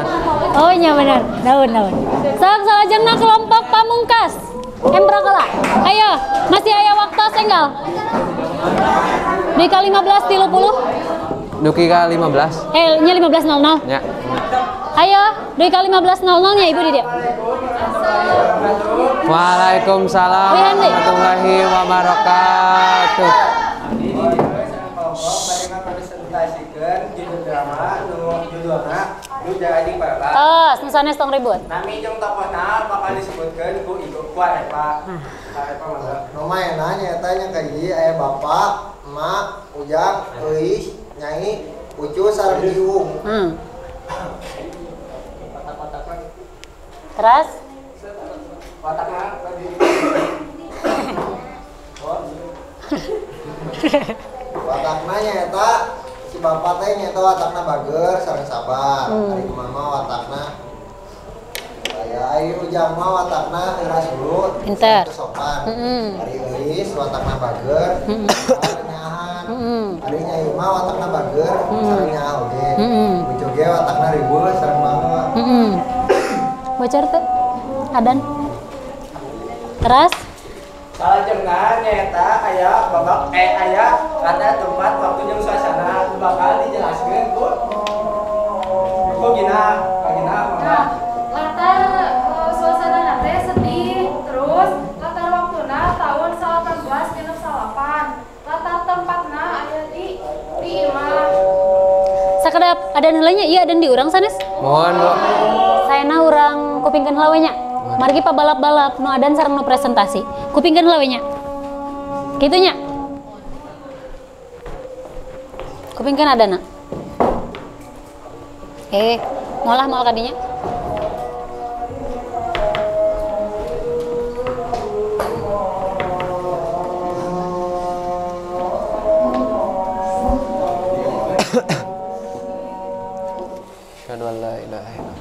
Oh nya bener, daun. Sok salajengna kelompok pamungkas. Emprakala. Ayo, masih aya waktu senggal. Dikali 15 30. Duki ka 15. Nya 15.00. Nya. Ayo, dikali 15.00 nya Ibu di dia. Waalaikumsalam warahmatullahi wabarakatuh. Tos, nu sanes tong ribut. Nami jeung tokohna bakal disebutkeun ku ibu ku Epa. Lumayan nanya tanya ka ieu aya bapak, emak, ujang, euis, nyai, ucu sareng diung. Terus Watakna tadi. Watakna nyaeta si bapak teh nyaeta watakna bager sareng sabar. Ari mama watakna aya ai ujang mah watakna euras dulu. Pinter. Sopan. Ari euis watakna bager, sareng nyahan. Ari nyai mah watakna bager, sareng nyaha oge. Ucu ge watakna ribeus sareng mama. Bocor tuh. Adan. Terus Salajengna nyaeta aya babak aya kata tempat waktu jeung suasana bakal dijelaskeun ku gina mama. Latar suasana teh sedih, terus latar waktuna tahun 18 genep 8. Latar tempatna aya di imah. sakedap ada nilainya iya dan di urang sanes. Mohon Bu. Sayana urang kupingkeun lawenya. Margi pabalap-balap nu adan sareng nu presentasi. Kupingkeun lawenya. Kitunya. Kupingkeun adana. Moal kadinya. Asyhadu an la ilaha illallah.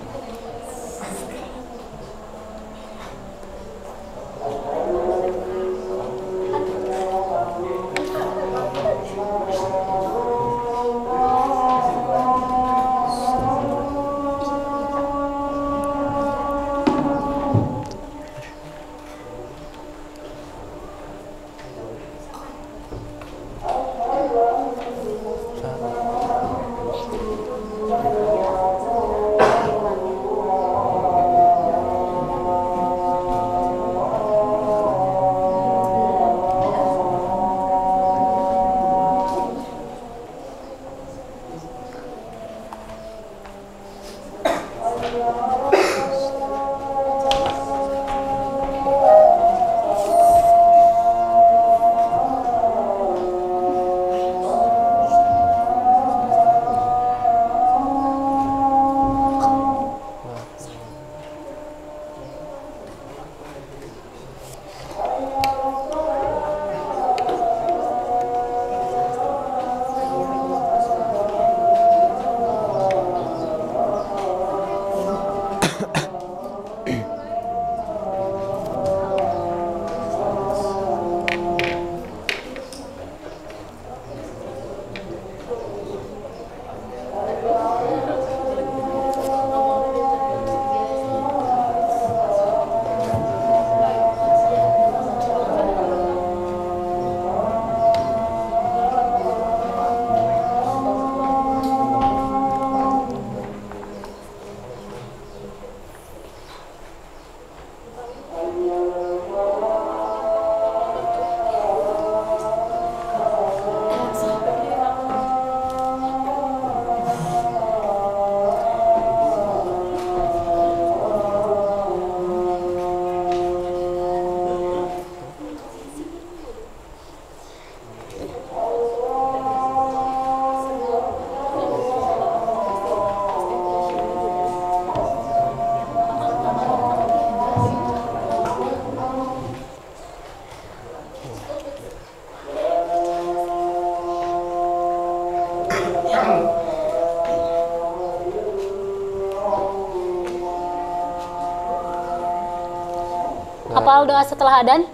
Apal doa setelah adan?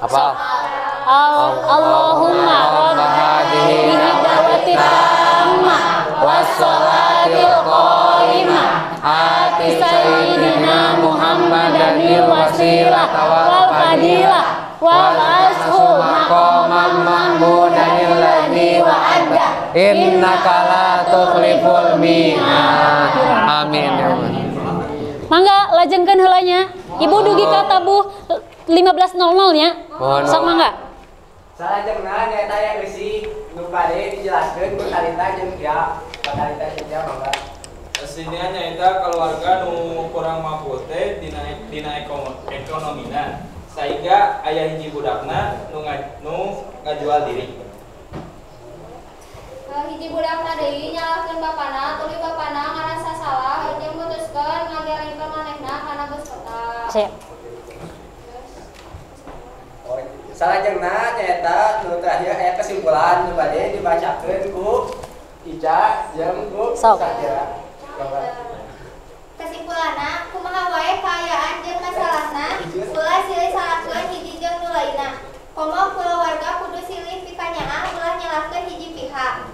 Apa? Allahumma rabb hadhihi da'wati tammah wassalatil qa'imah ati sayyidina Muhammadanil wasilah wal fadilah wal ashu maqamam mahmudanil ladzi wa'ada innaka la tukhliful mi'ad. Amin ya Allah. Mangga lajengkeun heulanya. Ibu dugi ka tabuh 15.00 nya. Sok mangga. Salajengna nyaeta aya eusi nu bade dijelaskeun ku talita jeung ya, talita jeung ya mangga. Aslinya nyaeta keluarga nu kurang mampu teh dina ekonomina. Saiga aya hiji budakna nu ngajual diri. Hiji budakna deui nyalahkeun bapana, tuluy bapana ngarasa salah jeung mutuskeun ngagelengkeun manehna kana geus kota. Siap. Salajengna nyaeta nu terakhir aya kesimpulan nu bade dibacakeun ku Ica jeung ku Sajra. Kesimpulanna kumaha wae kaayaan jeung masalahna ulah silih salahkeun hiji jeung nu lainna. Komo kulawarga kudu silih pikanyaah ulah nyalahkeun hiji pihak.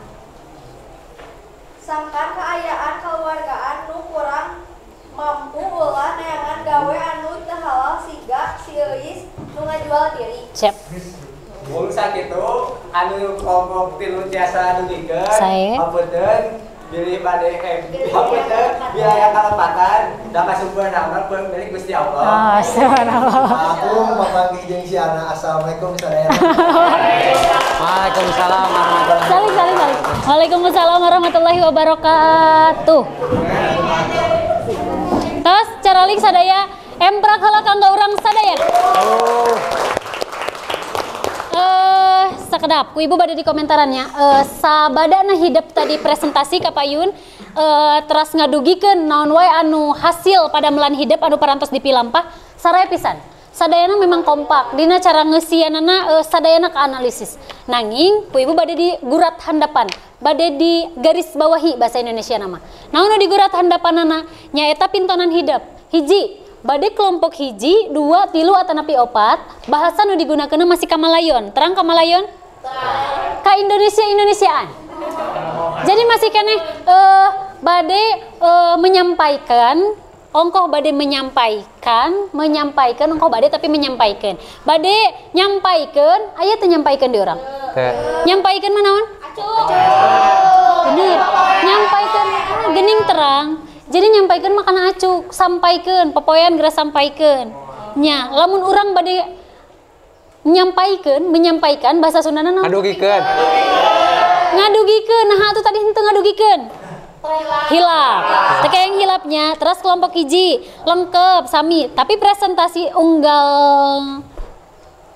Sangkan kaayaan keluargaan nu kurang mampu ulah neangan gawe anu teu halal siga si euis nu ngajual diri. Siap. Mung sakitu anu kelompok tilu tiasa dugikeun hapunten bilih bade hapunten biaya kalepatan da kasempurna pun milik Gusti Allah. Subhanallah. Aku memanggil jeung si anak. Assalamualaikum sadayana. Waalaikumsalam warahmatullahi Saling. Waalaikumsalam warahmatullahi wabarakatuh. Tos caralik sadaya emprak heula kanggo urang sadaya. Sakedap ku ibu bade di komentarannya sabadana hidup tadi presentasi ka Payun teras ngadugikeun naon wae anu hasil pada melan hidup anu parantos dipilampah saraya pisan. Sadayana memang kompak dina cara ngeusianana sadayana ka analisis. Nanging ku ibu bade di gurat handapan, bade di garis bawahi bahasa Indonesia nama. Naon nu di gurat handapanana nyaeta pintonan hidup. Hiji, bade kelompok hiji, 2, 3 atanapi 4, bahasa nu digunakeun masih kamalayon. Terang kamalayon? Ka Indonesiaan. Jadi masih keneh bade menyampaikan ongkoh bade menyampaikan ongkoh bade tapi menyampaikan. Bade nyampaikeun aya teu nyampaikeun di urang. Nyampaikeun mah naon? Bener. Nyampaikeun geuning terang. Jadi nyampaikeun mah kana acuk, sampaikeun, popoean geura sampaikeun. Nya, lamun urang bade menyampaikan bahasa Sundana naon? Ngadugikeun. Nah atuh tadi henteu ngadugikeun. Hilap. Teu yang hilapnya, terus kelompok hiji lengkep sami, tapi presentasi unggal.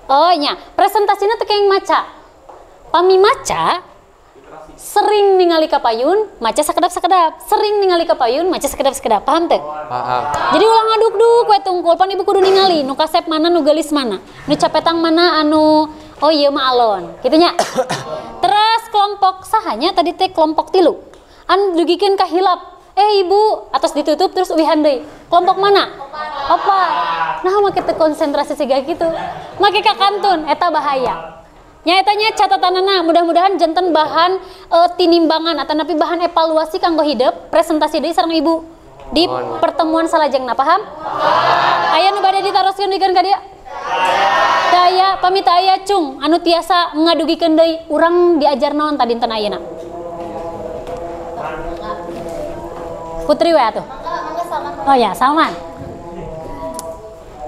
Oh nya, presentasina teu yang maca. Pami maca sering ningali ka Payun, maca sakedap-sakedap. Sering ningali ka Payun, maca sakedap-sakedap. Paham teu? Paham. Jadi ulang ngaduk-duk we tungkul, pan ibu kudu ningali nu kasep mana nu geulis mana, nu capetang mana anu oh ieu mah alon. Kitu nya. Terus kelompok sahanya tadi teh kelompok 3. Anu dugikeun ka hilap. Ibu, atas ditutup terus uwihan deui. Kelompok mana? Opat. Nah make teu konsentrasi siga kitu. Make ka kantun eta bahaya. Nyatanya catatanana mudah-mudahan janten bahan tinimbangan atau napi bahan evaluasi kanggo hidup presentasi deui sareng ibu di pertemuan salajengna. Paham? Aya nu bade ditaroskeun dikeun ka dieu? Daya pamita aya cung anu tiasa ngadugikeun deui urang diajar naon tadi dinten ayeuna. Putri we atuh. Oh ya, Salman.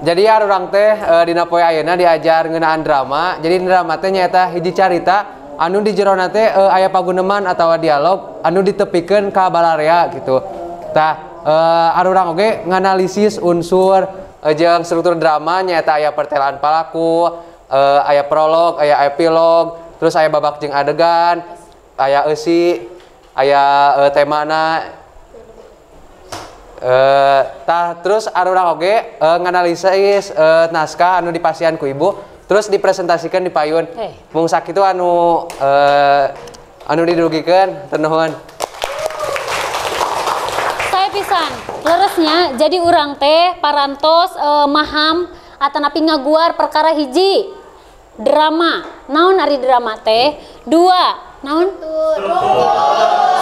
Jadi ya urang teh dina poe ayeuna diajar ngeunaan drama. Jadi drama teh nyaeta hiji carita anu di jerona teh aya paguneman atawa dialog anu ditepikeun ka balarea gitu. Tah urang oge nganalisis unsur jeung struktur drama nyaeta aya pertelaan palaku, aya prolog, aya epilog, terus aya babak jeung adegan, aya eusi, aya temana. Terus urang oge nganalisis naskah anu dipasihan ku ibu terus dipresentasikan di Payun. Mung sakitu anu didugikeun teu nuhun. Saya pisan leresnya jadi urang teh parantos maham atanapi ngaguar perkara hiji drama. Naon ari drama teh? 2. Naon?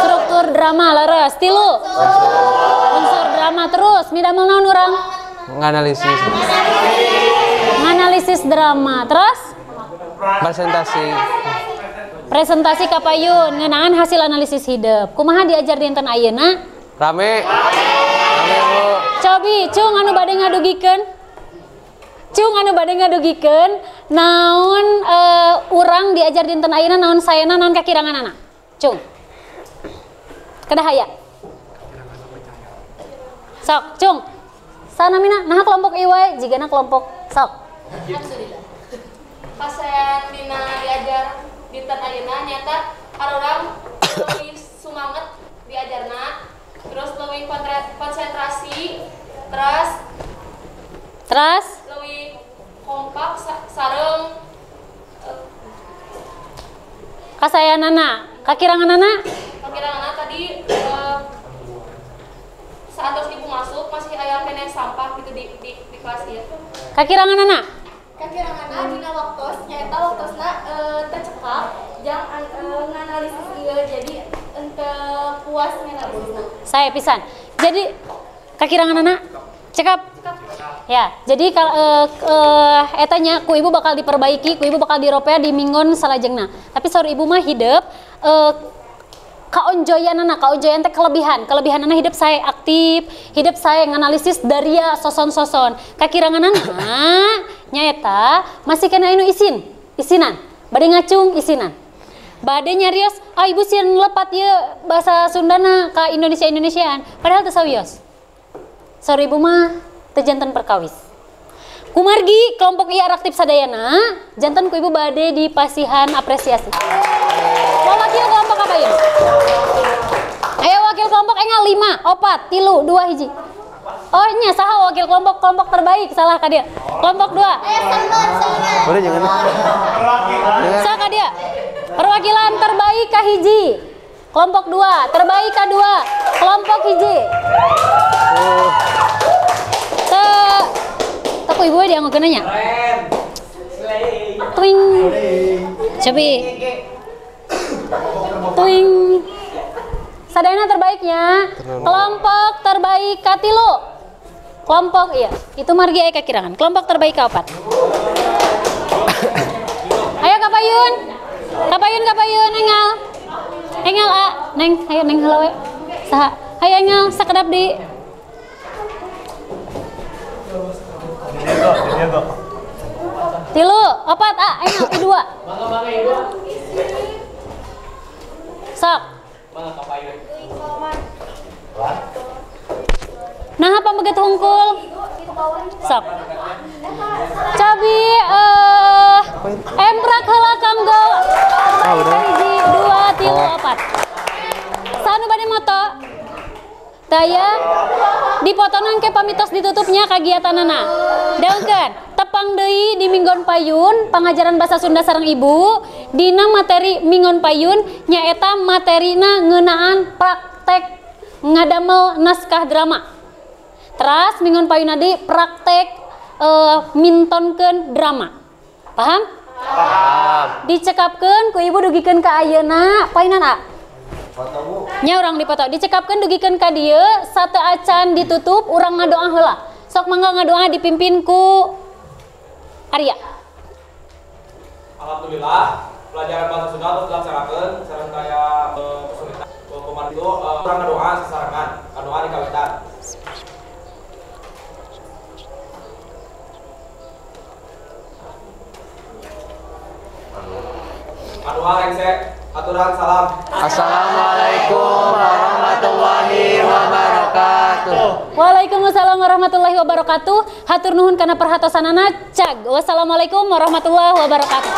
Struktur drama leres. 3. Unsur drama terus. Midamel naon urang? Nganalisis. Nganalisis drama. Terus? Presentasi kapayun ngeunaan hasil analisis hidup. Kumaha diajar dinten ayeuna? Rame Bu. Cobi, cung anu bade ngadugikeun. Naon urang diajar dinten ayeuna naon saena naon kakiranganana. Cung. Kedah aya. Sok, cung. Sanamina nah kelompok ieu wae jigana kelompok sok. Pas saya diajar dinten ayeuna nyata arurang lebih sumanget diajarna, terus lebih konsentrasi, terus lebih kompak sareng kasayanana, kakiranganana tadi saat terus ibu masuk masih aya kene sampah gitu di kelas ieu. Kakiranganana dina waktos nyaeta waktosna tercekap jang nganalisis ieu jadi teu puas nganalisisna. Saya pisan. Jadi kakiranganana cekap. Ya, jadi kalau etanya ku ibu bakal diperbaiki, ku ibu bakal diropea di minggon salajengna. Tapi saur ibu mah hidup kaonjoyanana teh kelebihanana hidup saya aktif, hidup saya nganalisis dari soson-soson. Kakiranganana nyaeta masih kena inu isinan. Bade ngacung isinan. Bade nyarios, ibu sieun lepat ye bahasa Sundana ka Indonesiaan. Padahal teu sawios. Saur ibu mah teu janten perkawis. Kumargi kelompok ieu aktif sadayana, janten ku ibu bade dipasihan apresiasi. Wakil kelompok apa ya? Ayo wakil kelompok engal 5, 4, 3, 2 hiji. Oh nya saha wakil kelompok terbaik salah ka dia. Kelompok 2. Boleh jangan. Saha ka dia? Perwakilan terbaik ka hiji. Kelompok 2, terbaik ka 2. Kelompok hiji. Ku ibu dia ngomong nya. Twing. Cobi. Twing. Sadayana terbaiknya. Kelompok terbaik katilu. Kelompok iya. Itu margi aya kakirangan. Kelompok terbaik kaopat. Ayo kapayun. Kapayun engal. Engal A. Neng, ayo neng heula we. Saha? Ayo engal sakedap di Tilu, 4 A, engal T2. Sok. Nah, apa begitu hungkul? Sok. Cabi emprak heula kanggo. 1, 2, 3, 4. Sanu bade moto. Daya dipotonan ke pamitos ditutupnya kagiatanana. Daungkeun tepang deui di minggon payun pangajaran bahasa Sunda sareng ibu dina materi minggon payun nyaeta materina ngeunaan praktek ngadamel naskah drama. Teras minggon payun adi praktek mintonkeun drama. Paham? Paham. Dicekapkeun ku ibu dugikeun ka ayeuna painan A. Nya urang dipoto dicekapkeun dugikeun ka dieu sateu acan ditutup urang ngadoa heula. Sok mangga ngadoa dipimpin ku Arya. Alhamdulillah pelajaran bahasa Sunda terus dilaksanakeun sareng daya kesulitan. Kemarin itu urang ngadoa sasarangan, ngadoa di kawitan. Ngadoa lengse. Aturan salam. Assalamualaikum warahmatullahi wabarakatuh. Waalaikumsalam warahmatullahi wabarakatuh. Hatur nuhun kana perhatosanana cag. Wassalamualaikum warahmatullahi wabarakatuh.